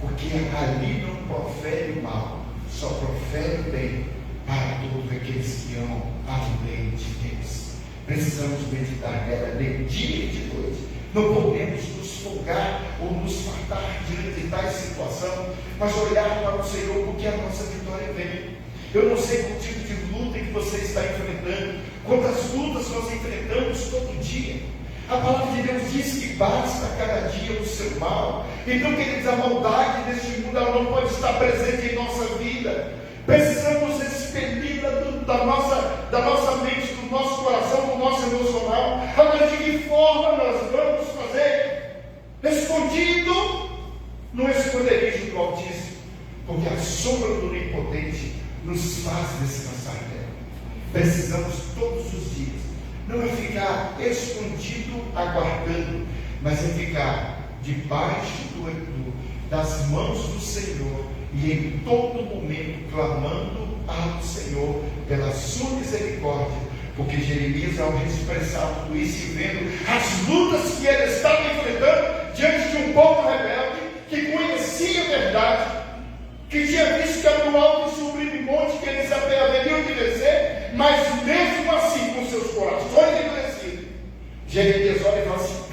porque ali não profere o mal, só profere o bem para todos aqueles que amam para o bem de Deus. Precisamos meditar nela de dia e de noite. Não podemos nos folgar ou nos fartar diante de tal situação, mas olhar para o Senhor, porque a nossa vitória vem. Eu não sei qual tipo de luta que você está enfrentando, quantas lutas nós enfrentamos todo dia. A palavra de Deus diz que basta cada dia o seu mal. Então, queridos, a maldade deste mundo ela não pode estar presente em nossa vida. Precisamos expeli-la da nossa mente, do nosso coração, do nosso emocional. Agora, de que forma nós vamos fazer? Escondido no esconderijo do Altíssimo, porque a sombra do Onipotente nos faz descansar dela. Precisamos todos os dias, não é ficar escondido aguardando, mas é ficar debaixo das mãos do Senhor e em todo momento clamando ao Senhor pela sua misericórdia, porque Jeremias, ao expressar tudo isso e vendo as lutas que ele estava enfrentando diante de um povo rebelde que conhecia a verdade, que tinha visto que era no alto e sublime monte que eles haveriam de vencer, mas mesmo assim com seus corações endurecidos, Jeremias olha e fala assim: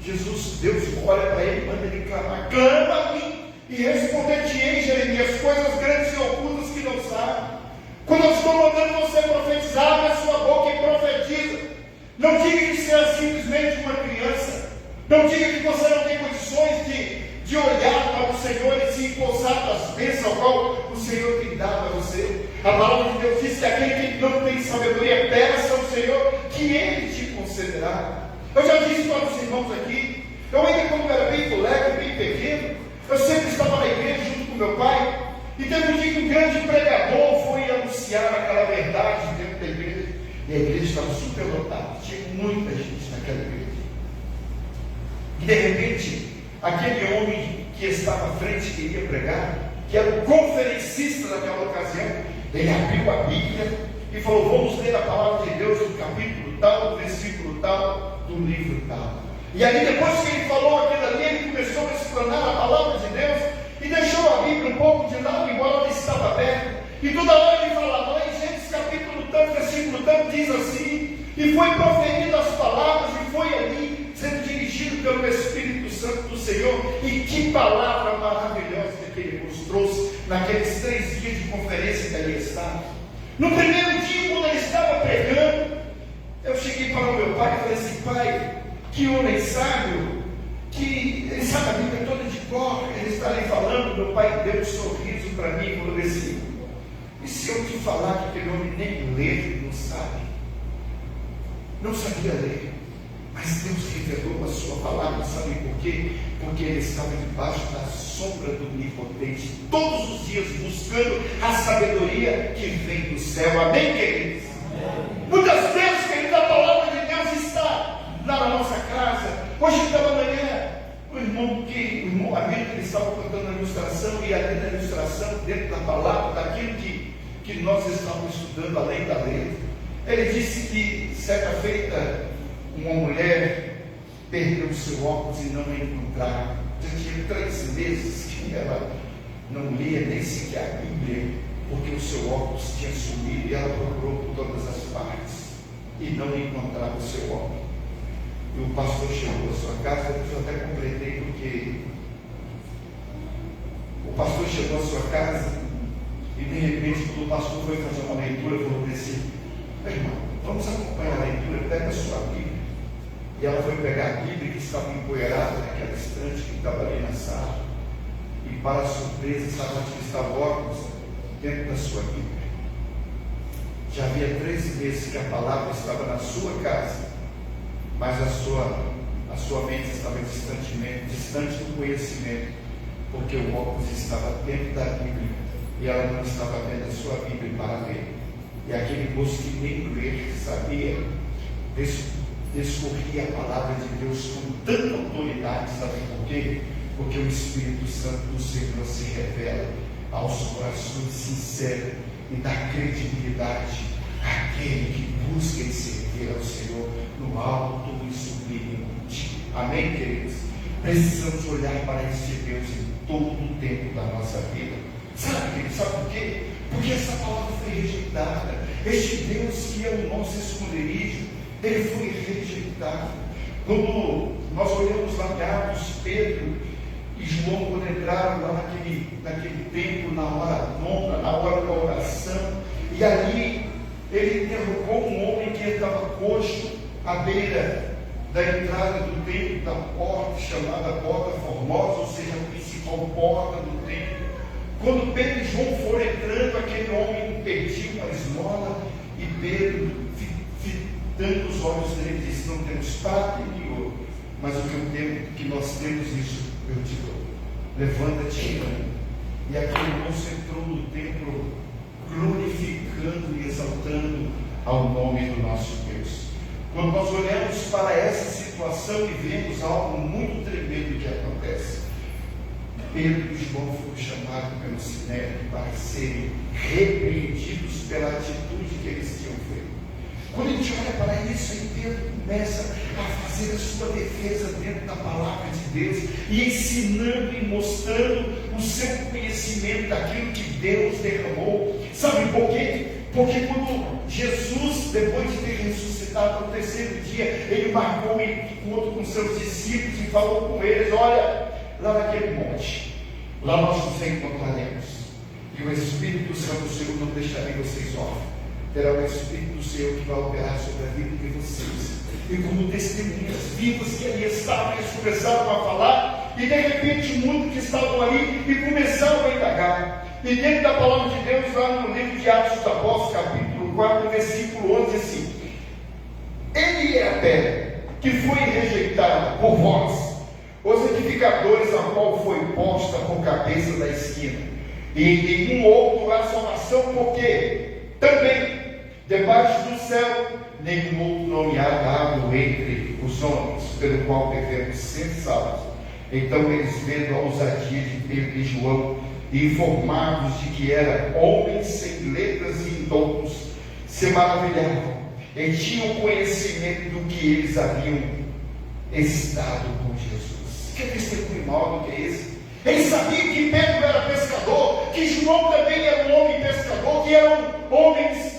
Jesus, Deus olha para ele e manda ele clamar: clama a mim e responder-te-ei, Jeremias, coisas grandes e ocultas que não sabes. Quando eu estou mandando você profetizar, abre a sua boca e profetiza. Não diga que você é simplesmente uma criança. Não diga que você não tem condições de olhar para o Senhor e se empossar das bênçãos qual o Senhor tem dado a você. A palavra de Deus diz que aquele que não tem sabedoria, peça ao Senhor, que Ele te concederá. Eu já disse para os irmãos aqui, eu ainda quando era bem moleque, bem pequeno, eu sempre estava na igreja junto com meu pai, e teve um dia que um grande pregador foi anunciar aquela verdade dentro da igreja, e a igreja estava super lotada, tinha muita gente naquela igreja. E de repente, aquele homem que estava à frente, que iria pregar, que era o conferencista daquela ocasião, ele abriu a Bíblia e falou: vamos ler a palavra de Deus do capítulo tal, do versículo tal, do livro tal. E aí depois que ele falou aquilo ali, ele começou a explanar a palavra de Deus e deixou a Bíblia um pouco de lado, embora ela estava aberta. E toda hora ele falava: lá em Gênesis capítulo tanto, versículo tanto, diz assim, e foi proferido as palavras, e foi ali sendo dirigido pelo Espírito Santo do Senhor. E que palavra maravilhosa que ele nos trouxe naqueles 3 dias de conferência que ele estava. No primeiro dia, quando ele estava pregando, eu cheguei para o meu pai e falei assim: pai, que homem sábio, que ele sabe a Bíblia toda de cor, ele está ali falando. Meu pai deu um sorriso para mim e falou assim: e se eu te falar que aquele homem nem ler não sabe? Não sabia ler, mas Deus revelou a sua palavra, sabe por quê? Porque ele estava debaixo da sombra do Onipotente, todos os dias buscando a sabedoria que vem do céu. Amém, queridos? Amém. Muitas vezes, queridos, a palavra de Deus está lá na nossa casa. Hoje pela manhã, o irmão amigo, ele estava contando a ilustração, e ali na ilustração, dentro da palavra, daquilo que nós estávamos estudando além da letra, ele disse que certa feita uma mulher perdeu o seu óculos e não a encontrava. Já tinha 3 meses que ela não lia nem sequer a Bíblia, porque o seu óculos tinha sumido, e ela procurou por todas as partes e não encontrava o seu óculos. E o pastor chegou à sua casa, eu até completei, porque o pastor chegou à sua casa e de repente, quando o pastor foi fazer uma leitura, falou assim: meu irmão, vamos acompanhar a leitura, pega a sua Bíblia. E ela foi pegar a Bíblia, que estava empoeirada naquela estante que estava ali na sala, e para a surpresa, sabe onde estava o óculos? Dentro da sua Bíblia. Já havia 13 meses que a palavra estava na sua casa, mas a sua mente estava distante do conhecimento, porque o óculos estava dentro da Bíblia, e ela não estava vendo a sua Bíblia para ler. E aquele moço que nem ler sabia, descorria a palavra de Deus com tanta autoridade. Sabe por quê? Porque o Espírito Santo do Senhor se revela aos corações sinceros e dá credibilidade àquele que busca e servir ao Senhor no alto e sublime monte. Amém, queridos? Precisamos olhar para este Deus em todo o tempo da nossa vida. Sabe, queridos, sabe por quê? Porque essa palavra foi rejeitada. Este Deus que é o nosso esconderijo, ele foi rejeitado. Quando nós olhamos lá em Atos, Pedro e João, quando entraram lá naquele templo, na hora nona, na hora da oração, e ali ele interrogou um homem que estava coxo à beira da entrada do templo, da porta chamada Porta Formosa, ou seja, a principal porta do templo. Quando Pedro e João foram entrando, aquele homem pediu uma esmola, e Pedro, fitando os olhos dele, disse: não temos prata nem ouro, mas o que nós temos, isso eu te dou. Levanta-te e anda. E aquele moço entrou no templo glorificando e exaltando ao nome do nosso Deus. Quando nós olhamos para essa situação e vemos algo muito tremendo que acontece, Pedro e João foram chamados pelo Sinédrio para serem repreendidos pela atitude que eles tinham feito. Quando a gente olha para isso, aí Pedro começa a fazer a sua defesa dentro da palavra de Deus, e ensinando e mostrando o seu conhecimento daquilo que Deus derramou. Sabe por quê? Porque quando Jesus, depois de ter ressuscitado no terceiro dia, ele marcou um encontro com seus discípulos e falou com eles: olha, lá naquele monte, lá nós nos encontraremos, e o Espírito Santo do Senhor não deixará vocês órfãos. Terá o Espírito do Senhor que vai operar sobre a vida de vocês. E como testemunhas vivas que ali estavam, eles começaram a falar, e de repente muitos que estavam ali e começaram a indagar. E dentro da palavra de Deus, lá no livro de Atos dos Apóstolos, capítulo 4, versículo 11, assim: ele é a pedra que foi rejeitada por vós, os edificadores, a qual foi posta por cabeça da esquina, e em nenhum outro há salvação, porque também debaixo do céu nenhum outro nome há dado entre os homens, pelo qual devemos ser salvos. Então eles, vendo a ousadia de Pedro e João, e informados de que eram homens sem letras e indoutos, se maravilhavam e tinham conhecimento do que eles haviam estado com Jesus. Que testemunho maior do que esse? Eles sabiam que Pedro era pescador, que João também era um homem pescador, que eram homens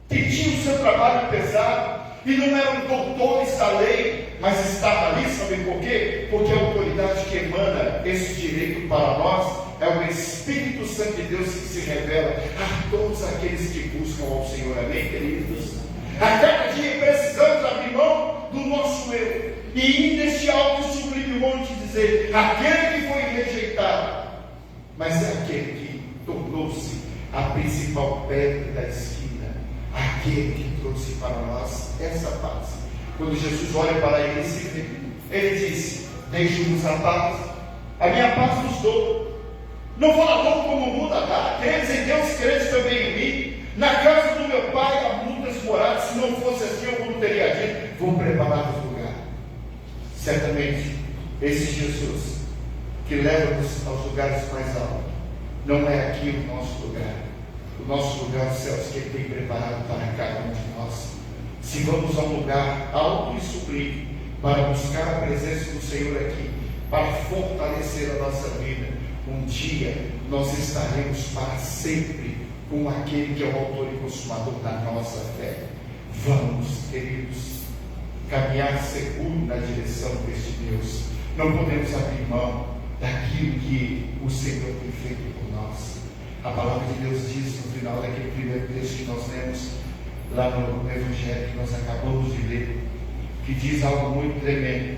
que tinham o seu trabalho pesado, e não eram doutores da lei, mas estavam ali, sabem por quê? Porque a autoridade que emana esse direito para nós é o Espírito Santo de Deus que se revela a todos aqueles que buscam ao Senhor. Amém, queridos? A cada dia precisamos abrir mão do nosso eu e ir neste alto e sublime monte dizer: aquele que foi rejeitado, mas é aquele que tornou-se a principal pedra da esquina, aquele que trouxe para nós essa paz. Quando Jesus olha para eles, ele disse: deixe-nos a paz, a minha paz vos dou. Não vou lá como o mundo dá. Credes em Deus, credes também em mim. Na casa do meu pai há muitas moradas. Se não fosse assim, eu não teria dito: vou preparar o lugar. Certamente, esse Jesus que leva-nos aos lugares mais altos, não é aqui o nosso lugar. O nosso lugar, os céus, que Ele tem preparado para cada um de nós. Se vamos a um lugar alto e sublime para buscar a presença do Senhor aqui, para fortalecer a nossa vida, um dia nós estaremos para sempre com aquele que é o autor e consumador da nossa fé. Vamos, queridos, caminhar seguro na direção deste Deus. Não podemos abrir mão daquilo que o Senhor tem feito por nós. A palavra de Deus diz no final daquele primeiro texto que nós lemos lá no Evangelho que nós acabamos de ler, que diz algo muito tremendo,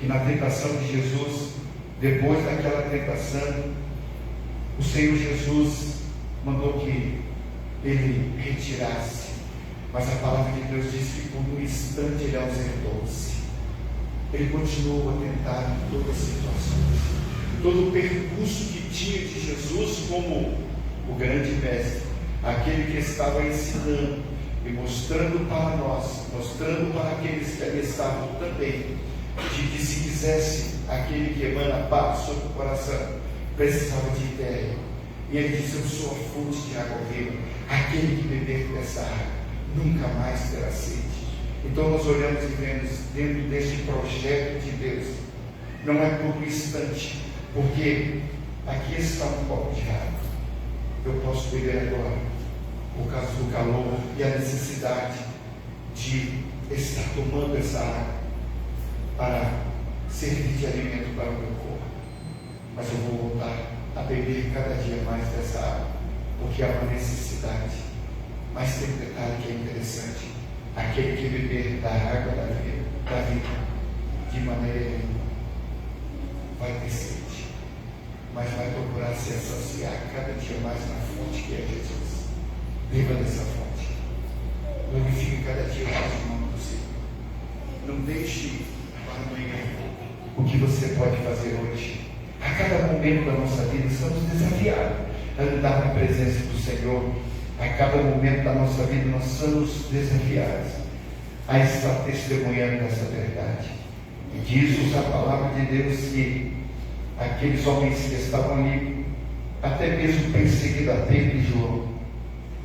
que na tentação de Jesus, depois daquela tentação, o Senhor Jesus mandou que ele retirasse, mas a palavra de Deus diz que por um instante ele ausentou-se. Ele continuou a tentar em todas as situações. Todo o percurso que tinha de Jesus como o grande mestre, aquele que estava ensinando e mostrando para nós, mostrando para aqueles que ali estavam também, de que se quisesse aquele que emana paz sobre o coração, precisava de ideia. E ele disse: eu sou a fonte de água viva, aquele que beber dessa água nunca mais terá sede. Então nós olhamos e vemos dentro deste projeto de Deus, não é por um instante, porque aqui está um copo de água, eu posso beber agora, por causa do calor e a necessidade de estar tomando essa água para servir de alimento para o meu corpo, mas eu vou voltar a beber cada dia mais dessa água, porque há uma necessidade. Mas tem um detalhe que é interessante: aquele que beber da água da vida, de maneira nenhuma vai ter sede, mas vai procurar se associar cada dia mais na fonte que é Jesus. Beba dessa fonte, glorifique cada dia mais o nome do Senhor. Não deixe para amanhã o que você pode fazer hoje. A cada momento da nossa vida estamos desafiados a andar na presença do Senhor. A cada momento da nossa vida nós somos desafiados a estar testemunhando dessa verdade. E diz-nos a palavra de Deus que aqueles homens que estavam ali, até mesmo perseguidos a Pedro e João,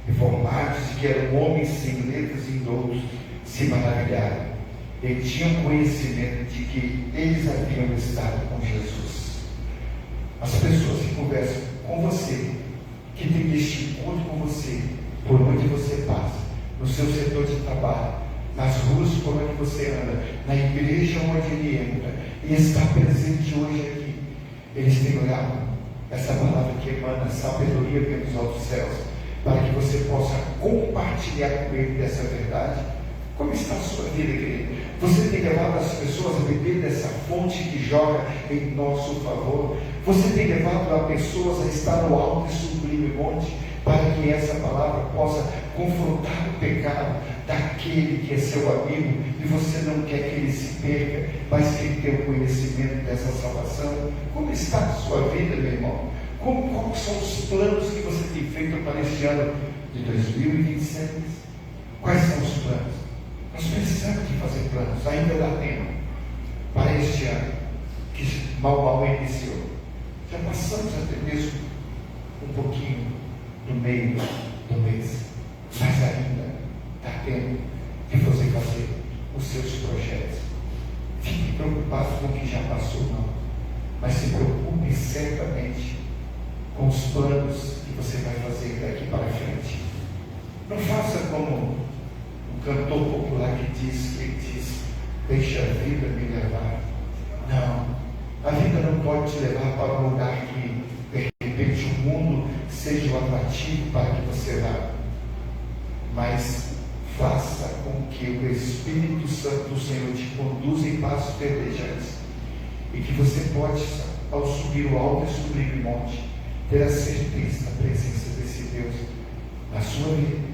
informados de que eram homens sem letras e indoutos, se maravilharam. E tinham conhecimento de que eles haviam estado com Jesus. As pessoas que conversam com você, que tem este encontro com você, por onde você passa, no seu setor de trabalho, nas ruas por onde você anda, na igreja onde ele entra, e está presente hoje aqui. Eles têm olhado essa palavra que emana sabedoria pelos altos céus, para que você possa compartilhar com ele dessa verdade. Como está a sua vida, querido? Você tem levado as pessoas a beber dessa fonte que joga em nosso favor? Você tem levado as pessoas a estar no alto e sublime monte, para que essa palavra possa confrontar o pecado daquele que é seu amigo, e você não quer que ele se perca, mas que tenha o conhecimento dessa salvação? Como está a sua vida, meu irmão? Quais são os planos que você tem feito para este ano de 2026? Quais são os planos? Nós precisamos de fazer planos, ainda dá tempo para este ano, que mal iniciou. Já passamos até mesmo um pouquinho do meio do mês, mas ainda dá tempo de você fazer os seus projetos. Fique preocupado com o que já passou, não, mas se preocupe certamente com os planos que você vai fazer daqui para frente. Não faça como um cantor popular que diz, deixa a vida me levar. Não, a vida não pode te levar para um lugar que de repente o mundo seja o atrativo para que você vá, mas faça com que o Espírito Santo do Senhor te conduza em passos verdejantes, e que você possa, ao subir o alto e sublime monte, ter a certeza da presença desse Deus na sua vida,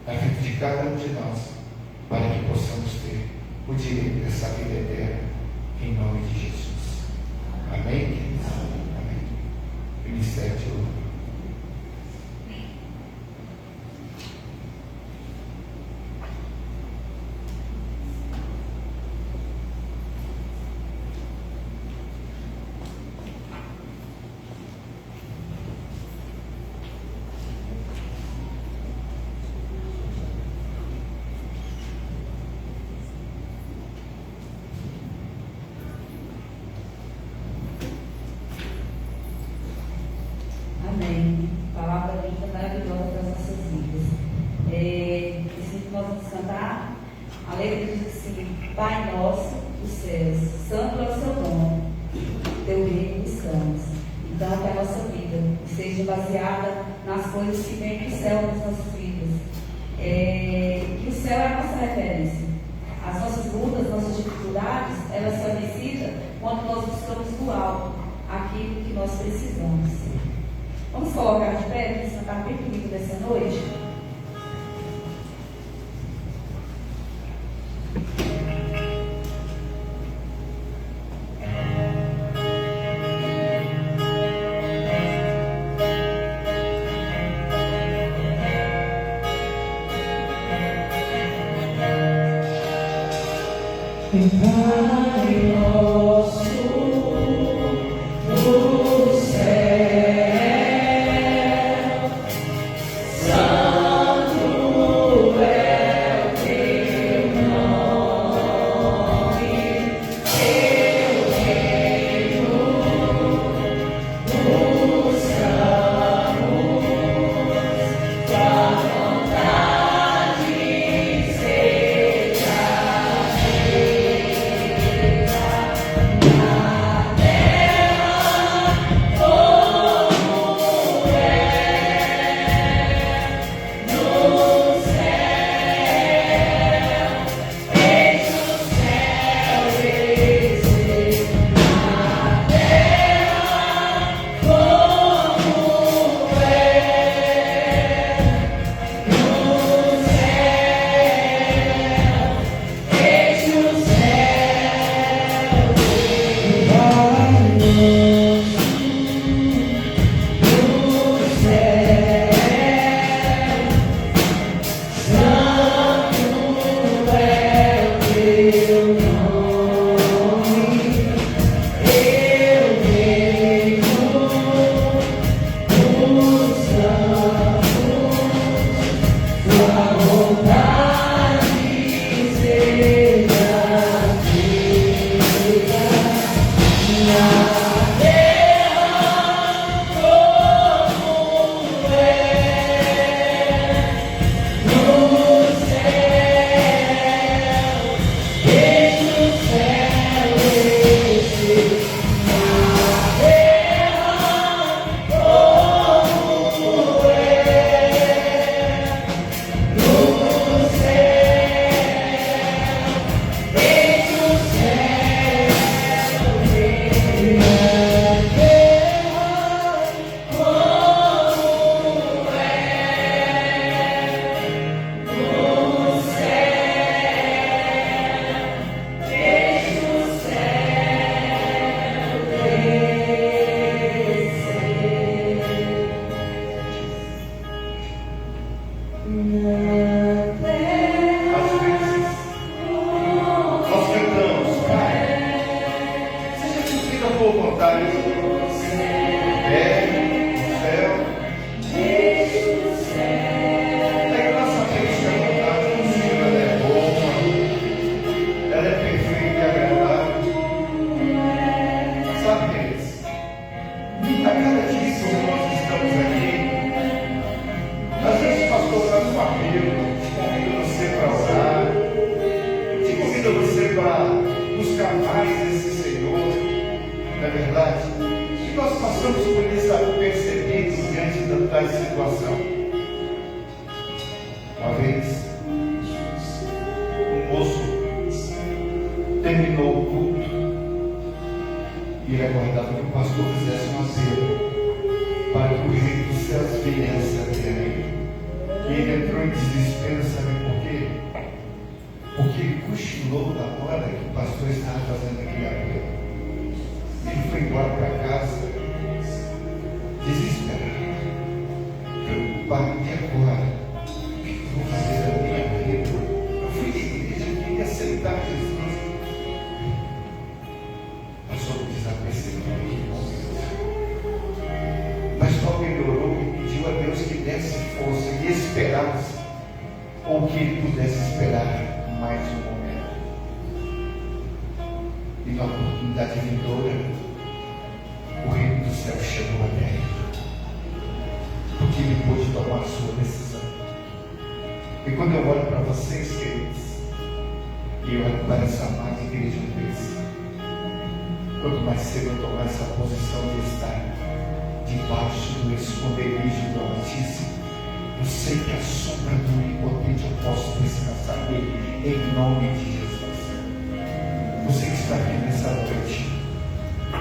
na vida de cada um de nós, para que possamos ter o direito dessa vida eterna, em nome de Jesus. Amém, queridos? Amém. Ministério de louvor. Amém. Palavra linda, maravilhosa para as nossas vidas. Assim que nós vamos cantar, a letra diz assim: Pai nosso dos céus, santo é o seu nome, teu reino buscamos. Então, que a nossa vida seja baseada nas coisas que vêm do céu nas nossas vidas. Que o céu é a nossa referência. As nossas lutas, nossas dificuldades, elas são vencidas quando nós buscamos do alto aquilo que nós precisamos. Vamos colocar de pé, vamos cantar bem comigo dessa noite. Pai nosso do céu, santo é o teu nome, teu reino buscamos, tua vontade seja feita. Às vezes, nós cantamos, Pai, seja cumprida a tua vontade, da situação. Uma vez, um moço terminou o culto e ele aguardava que o pastor fizesse um apelo para que o reino dos céus viesse até ele. E ele entrou em desespero, sabe por quê? Porque ele cochilou na hora que o pastor estava fazendo aquele apelo. Ele foi embora para casa desesperado. Pai, e agora? O que eu vou fazer da minha vida? Eu fui da igreja, eu queria aceitar Jesus. Passou desapercebido aqui, mas só melhorou e pediu a Deus que desse força e esperasse, ou que ele pudesse esperar mais um momento. E na oportunidade vindoura, o reino do céu chegou até ele. Porque ele pôde tomar a sua decisão. E quando eu olho para vocês, queridos, e eu olho para essa amada igreja de Deus, quanto mais cedo eu tomar essa posição de estar debaixo do esconderijo do Altíssimo, eu sei que a sombra do Onipotente eu posso descansar nele, em nome de Jesus. Você que está aqui nessa noite,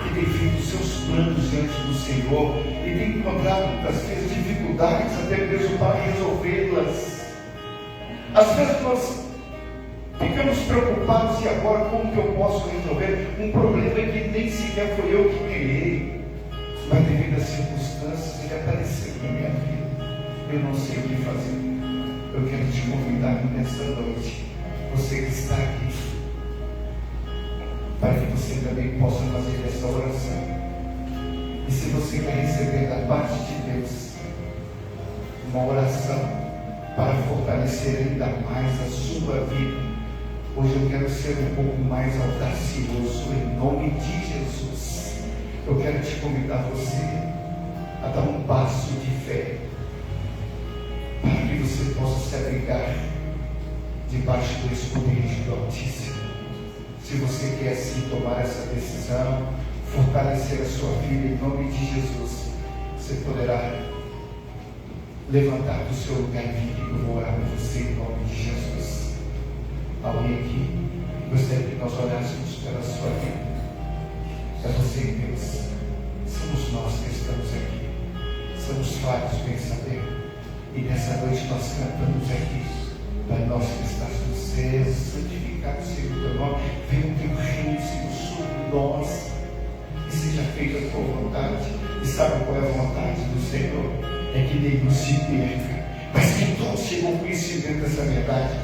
que tem feito os seus planos diante do Senhor e tem encontrado muitas vezes dificuldades até mesmo para resolvê-las. Às vezes nós ficamos preocupados e agora como que eu posso resolver um problema que nem sequer foi eu que criei, mas devido às circunstâncias ele apareceu na minha vida. Eu não sei o que fazer. Eu quero te convidar nessa noite, você que está aqui, para que você também possa fazer essa oração. E se você quer receber da parte de Deus uma oração para fortalecer ainda mais a sua vida, hoje eu quero ser um pouco mais audacioso em nome de Jesus. Eu quero te convidar você a dar um passo de fé para que você possa se abrigar debaixo do esconderijo do Altíssimo. Se você quer sim tomar essa decisão, fortalecer a sua vida em nome de Jesus, você poderá levantar do seu lugar e vir que eu vou orar por você em nome de Jesus. Alguém aqui gostaria que nós orássemos pela sua vida? É você, Deus. Somos nós que estamos aqui. Somos falhos, bem saber. E nessa noite nós cantamos aqui. Pai nosso que estás no céu, santificado seja o teu nome. Venha o teu reino, Senhor, sobre nós. E seja feita a tua vontade. E sabe qual é a vontade do Senhor? É que nenhum se perca, mas que todos chegam ao conhecimento dessa verdade.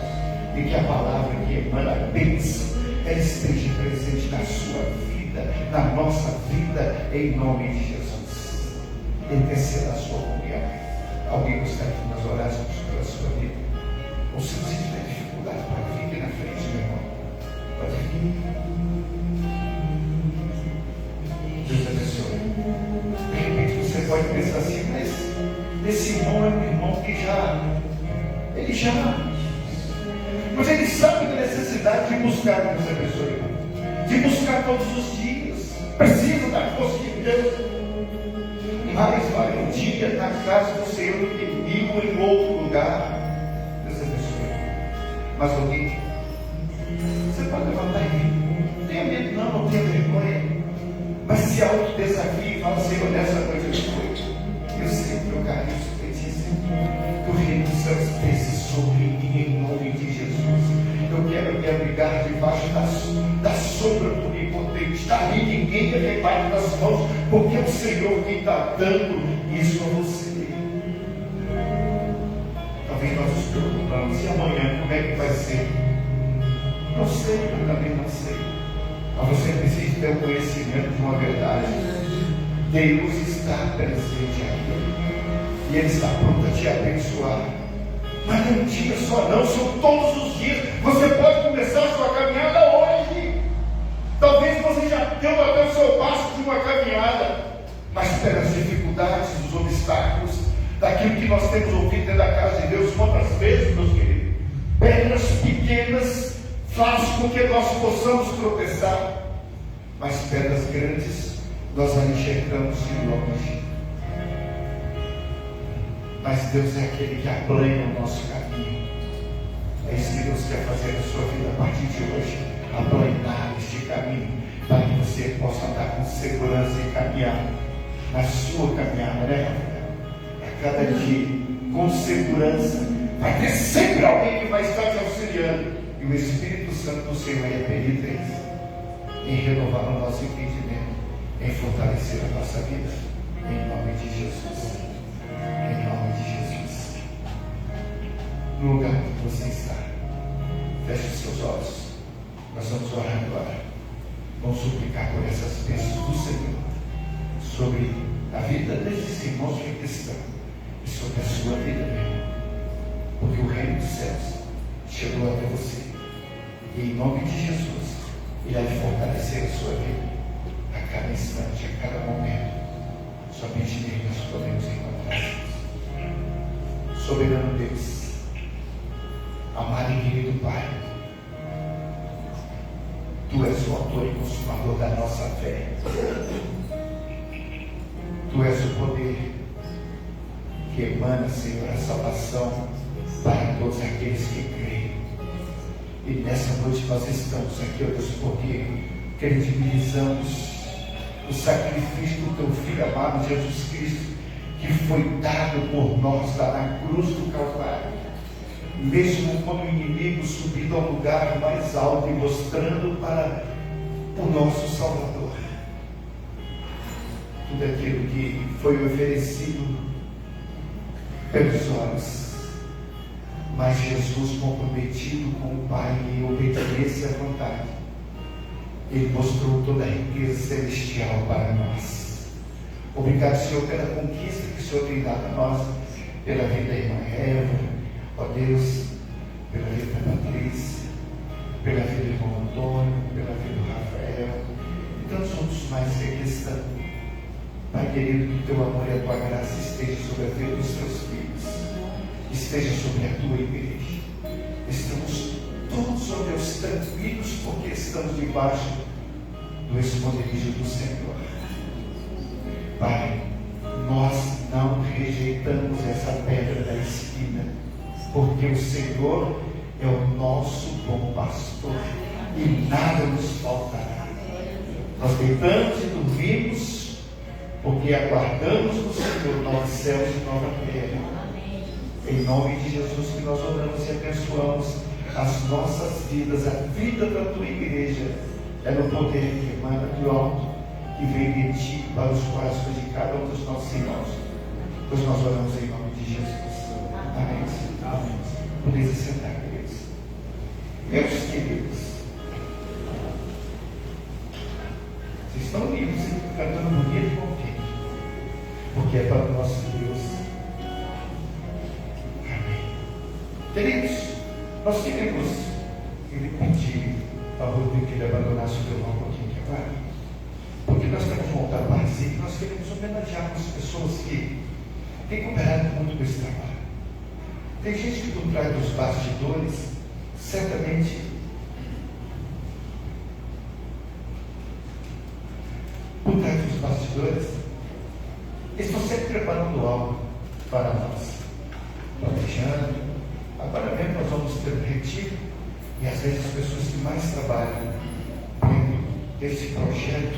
E que a palavra que emana a bênção, ela esteja presente na sua vida, na nossa vida, em nome de Jesus. Interceda a sua comunhão. Alguém gostaria que nós orássemos pela sua vida? Ou se você tiver dificuldade, pode vir aqui na frente, meu irmão. Pode vir. Deus abençoe. De repente você pode pensar assim, mas esse irmão é um irmão que mas ele sabe da necessidade de buscar essa pessoa, de buscar todos os dias, precisa da força de Deus. Mais vale um dia na casa do Senhor do que mil em outro lugar. Deus abençoe. Mas alguém, você pode levantar e vir. Não tenha medo, não tenha vergonha. Mas se autodesafie e fala, Senhor, nessa noite eu estou. Eu sei que eu carinho supletice. Que o reino dos céus desce sobre mim em nome de Jesus. Eu quero me abrigar debaixo da sombra do Onipotente. Daí ninguém me arrebate das mãos, porque é o Senhor quem está dando isso a você. Talvez nós como é que vai ser. Não sei, eu também não sei. Mas você precisa ter o conhecimento de uma verdade. Deus está presente aqui. E Ele está pronto a te abençoar. Mas não é um dia só não, são todos os dias. Você pode começar a sua caminhada hoje. Talvez você já deu até o seu passo de uma caminhada. Mas pelas dificuldades, os obstáculos, daquilo que nós temos ouvido dentro da casa de Deus, quantas vezes, meus queridos, pedras pequenas fazem com que nós possamos tropeçar, mas pedras grandes nós a enxergamos de longe. Mas Deus é aquele que aplana o nosso caminho. É isso que Deus quer fazer na sua vida a partir de hoje, aplanar este caminho, para que você possa andar com segurança e caminhar na sua caminhada, né? A cada dia, com segurança. Vai ter sempre alguém que vai estar te auxiliando. E o Espírito Santo do Senhor é perito em renovar o nosso entendimento, em fortalecer a nossa vida. Em nome de Jesus. Em nome de Jesus. No lugar que você está, feche os seus olhos. Nós vamos orar agora. Vamos suplicar por essas bênçãos do Senhor sobre a vida desses irmãos que aqui estão e sobre a sua vida, meu irmão. Porque o reino dos céus chegou até você. E em nome de Jesus, Ele vai fortalecer a sua vida a cada instante, a cada momento. Somente nele nós podemos encontrar Jesus. Soberano Deus, amado e querido Pai, Tu és o autor e consumador da nossa fé. Tu és o poder que emana, Senhor, a salvação para todos aqueles que creem. E nessa noite nós estamos aqui, ó Deus, porque credibilizamos o sacrifício do Teu Filho amado Jesus Cristo, que foi dado por nós lá na cruz do Calvário. Mesmo quando o inimigo subindo ao lugar mais alto e mostrando para o nosso Salvador tudo aquilo que foi oferecido pelos olhos, mas Jesus, comprometido com o Pai em obediência à vontade, Ele mostrou toda a riqueza celestial para nós. Obrigado, Senhor, pela conquista que o Senhor tem dado a nós, pela vida da irmã Eva, ó Deus, pela vida da Patrícia, pela vida do irmão Antônio, pela vida do Rafael, e tantos outros mais que aqui estão. Pai querido, que o Teu amor e a Tua graça esteja sobre a vida dos Teus filhos, esteja sobre a Tua igreja. Estamos todos, ó Deus, tranquilos, porque estamos debaixo do esconderijo do Senhor. Pai, nós não rejeitamos essa pedra da esquina, porque o Senhor é o nosso bom pastor e nada nos faltará. Nós deitamos e dormimos, porque aguardamos no Senhor novos céus e nova terra. Em nome de Jesus que nós oramos e abençoamos as nossas vidas, a vida da Tua igreja. É no poder que emana do alto, que vem de Ti para os corações de cada um dos nossos irmãos. Pois nós oramos em nome de Jesus. Amém. Amém. Podeis sentar, queridos. Meus queridos, vocês estão livres e cantando bonito com quem? Porque é para o nosso Deus. Amém. Queridos, nós queremos pedir ao Rodrigo que ele abandonasse o violão um pouquinho aqui agora, porque nós temos voltar a participe, nós queremos homenagear as pessoas que têm cooperado muito com esse trabalho. Tem gente que por trás dos bastidores, certamente, por trás dos bastidores, estão sempre preparando algo para nós, planejando. Agora mesmo nós vamos ter um retiro, e às vezes as pessoas que mais trabalham dentro desse projeto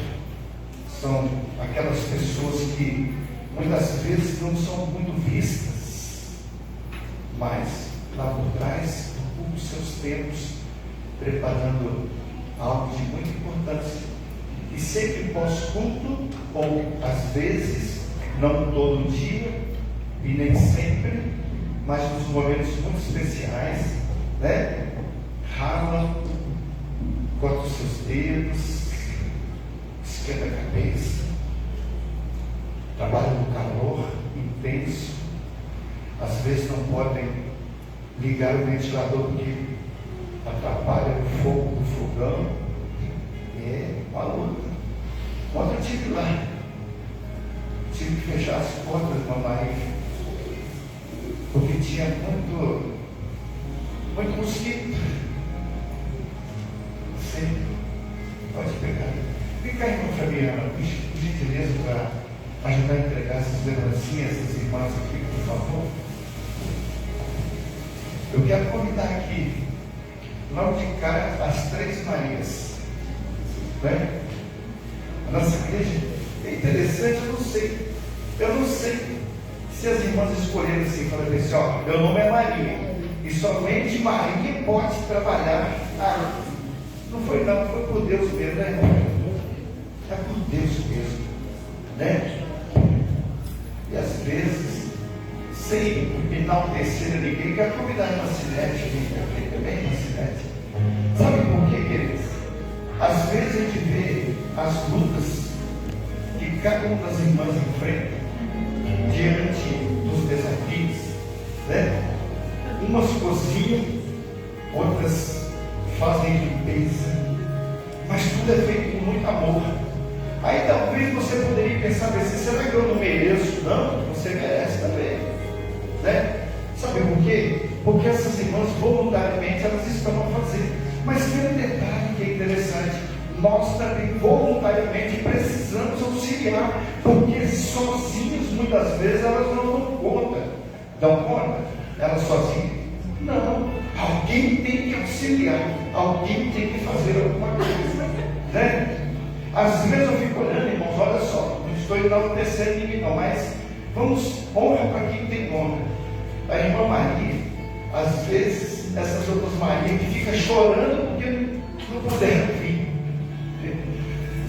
são aquelas pessoas que muitas vezes não são muito vistas, mas lá por trás ocupam os seus tempos preparando algo de muita importância. E sempre pós-culto, ou às vezes, não todo dia, e nem sempre, mas nos momentos muito especiais, né? Rala, corta os seus dedos, esquenta a cabeça, trabalha no calor intenso, às vezes não podem ligar o ventilador porque atrapalha o fogo do fogão. É uma luta. Quando eu estive lá, tive que fechar as portas do meu marido, porque tinha muito mosquito. Você pode pegar. Vem cá, irmã Fabiana, por gentileza, para ajudar a entregar essas lembrancinhas, essas irmãs aqui, por favor. Eu quero convidar aqui, logo de cara, as 3 Marias. Né? A nossa igreja é interessante, eu não sei se as irmãs escolheram assim, falaram assim, ó, meu nome é Maria, e somente Maria pode trabalhar. Não foi por Deus mesmo, né, irmão? É por Deus mesmo, né? E às vezes, sem enaltecer ninguém, quero convidar a irmã Cinete, aqui também, irmã Cinete. Sabe por quê, queridos? Às vezes a gente vê as lutas que cada uma das irmãs enfrenta diante dos desafios, né? Umas cozinham, outras fazem limpeza, mas tudo é feito com muito amor. Aí talvez você poderia pensar assim, será que eu não mereço? Não, você merece também, né? Sabe por quê? Porque essas irmãs voluntariamente elas estão a fazer. Mas tem um detalhe que é interessante, nós também voluntariamente precisamos auxiliar, porque sozinhos muitas vezes elas não dão conta. Dão conta? Elas sozinhas? Não. Alguém tem que auxiliar, alguém tem que fazer alguma coisa, né? Às vezes eu fico olhando, irmãos, olha só, não estou enaltecendo ninguém não, mas vamos, honra para quem tem honra. A irmã Maria, às vezes, essas outras Marias que ficam chorando porque não puderam vir.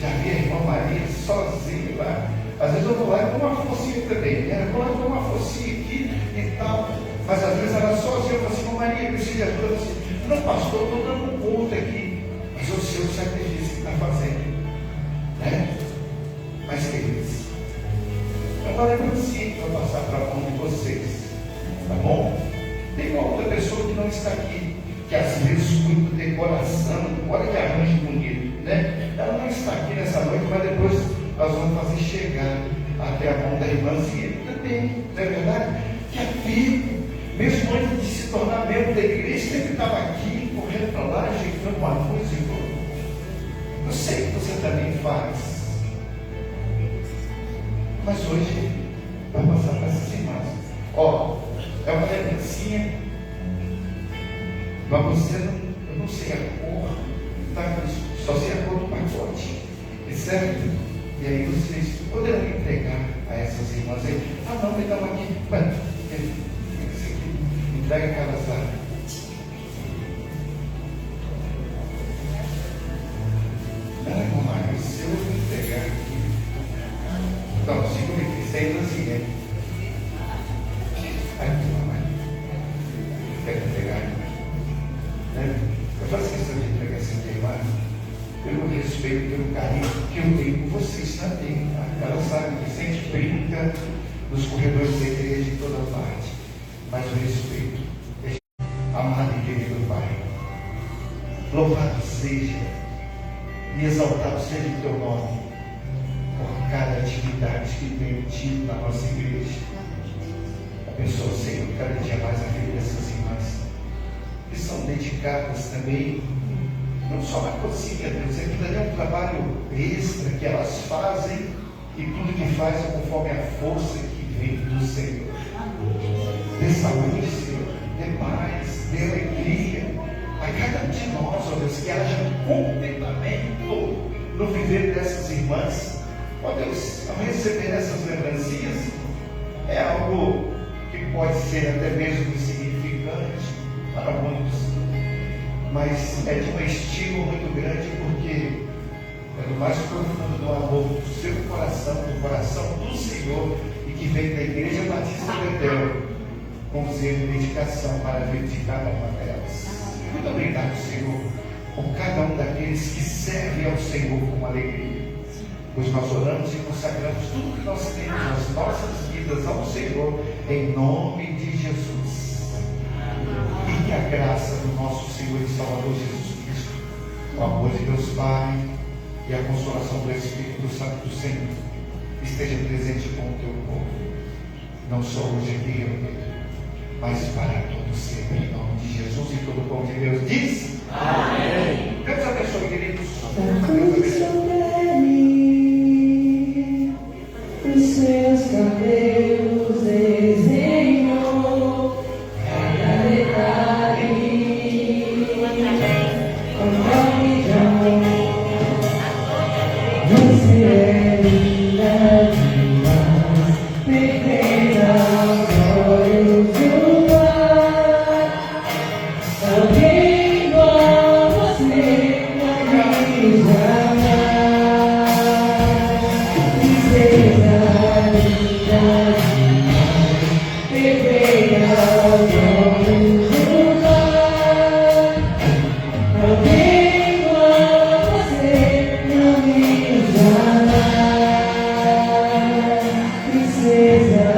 Já vi a irmã Maria sozinha lá. Às vezes eu vou lá e dou uma forcinha também. Ela vou lá e dou uma forcinha aqui e tal. Mas às vezes ela sozinha, eu falo assim, irmã Maria, precisa de ajuda. Assim, não, pastor, estou dando conta aqui. Mas eu sei o sacrifício que está fazendo. Né? Mas queridos, agora é assim para passar para a mão de vocês. Tá bom? Tem uma outra pessoa que não está aqui, que às vezes cuida de decoração, olha que arranjo bonito, né? Ela não está aqui nessa noite, mas depois nós vamos fazer chegar até a mão da irmãzinha também, não é verdade? Que amigo, mesmo antes de se tornar membro da igreja, sempre estava aqui, correndo para lá, ajeitando uma música. Eu sei que você também faz, mas hoje vai passar para essas irmãs. Ó, é uma lembrancinha, mas você não, eu não sei a cor, tá? Só sei a cor do pacote, certo? E aí vocês poderão entregar a essas irmãs aí. Ah não, me dá uma aqui, esse aqui, entrega aquelas lá. Não, mas se eu vou entregar aqui, então, 5.600 assim, né? Aqui, mamãe. Quer entregar? Né? Eu faço questão de entregar essa queimada pelo respeito, pelo carinho que eu tenho por vocês também. Tá? Ela sabe que sempre brinca nos corredores da igreja de toda parte. Mas o respeito, amado e querido Pai, louvado seja e exaltado seja o teu nome por cada atividade que tenho tido na nossa igreja. Abençoa, Senhor, cada dia mais a vida dessas irmãs que são dedicadas também, não só na cozinha, Deus, aquilo ali é um trabalho extra que elas fazem e tudo que fazem conforme a força que vem do Senhor. Dê saúde, Senhor, dê paz, dê alegria a cada um de nós, ó Deus, que haja contentamento no viver dessas irmãs. Ó Deus, ao receber essas lembrancinhas, é algo que pode ser até mesmo insignificante para muitos, mas é de um estímulo muito grande, porque é do mais profundo do amor do seu coração, do coração do Senhor, e que vem da Igreja Batista do Eterno, com zelo e dedicação para a vida de cada uma delas. Muito obrigado, Senhor, por cada um daqueles que servem ao Senhor com alegria. Pois nós oramos e consagramos tudo que nós temos, as nossas vidas ao Senhor, em nome de Jesus. E que a graça do nosso Senhor e Salvador Jesus Cristo, o amor de Deus Pai e a consolação do Espírito Santo do Senhor esteja presente com o teu povo, não só hoje aqui reunido, mas para todo sempre, em nome de Jesus. E todo o povo de Deus diz: amém. Deus abençoe, queridos. Deus abençoe. Os seus cabelos desenhou cada detalhe com nome de amor. Você é linda demais, perfeita aos olhos do mar. Alguém igual a você não vi jamais. Princesa linda demais, perfeita aos olhos do mar. Alguém igual a você não vi jamais. Princesa.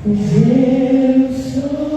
Pois eu sou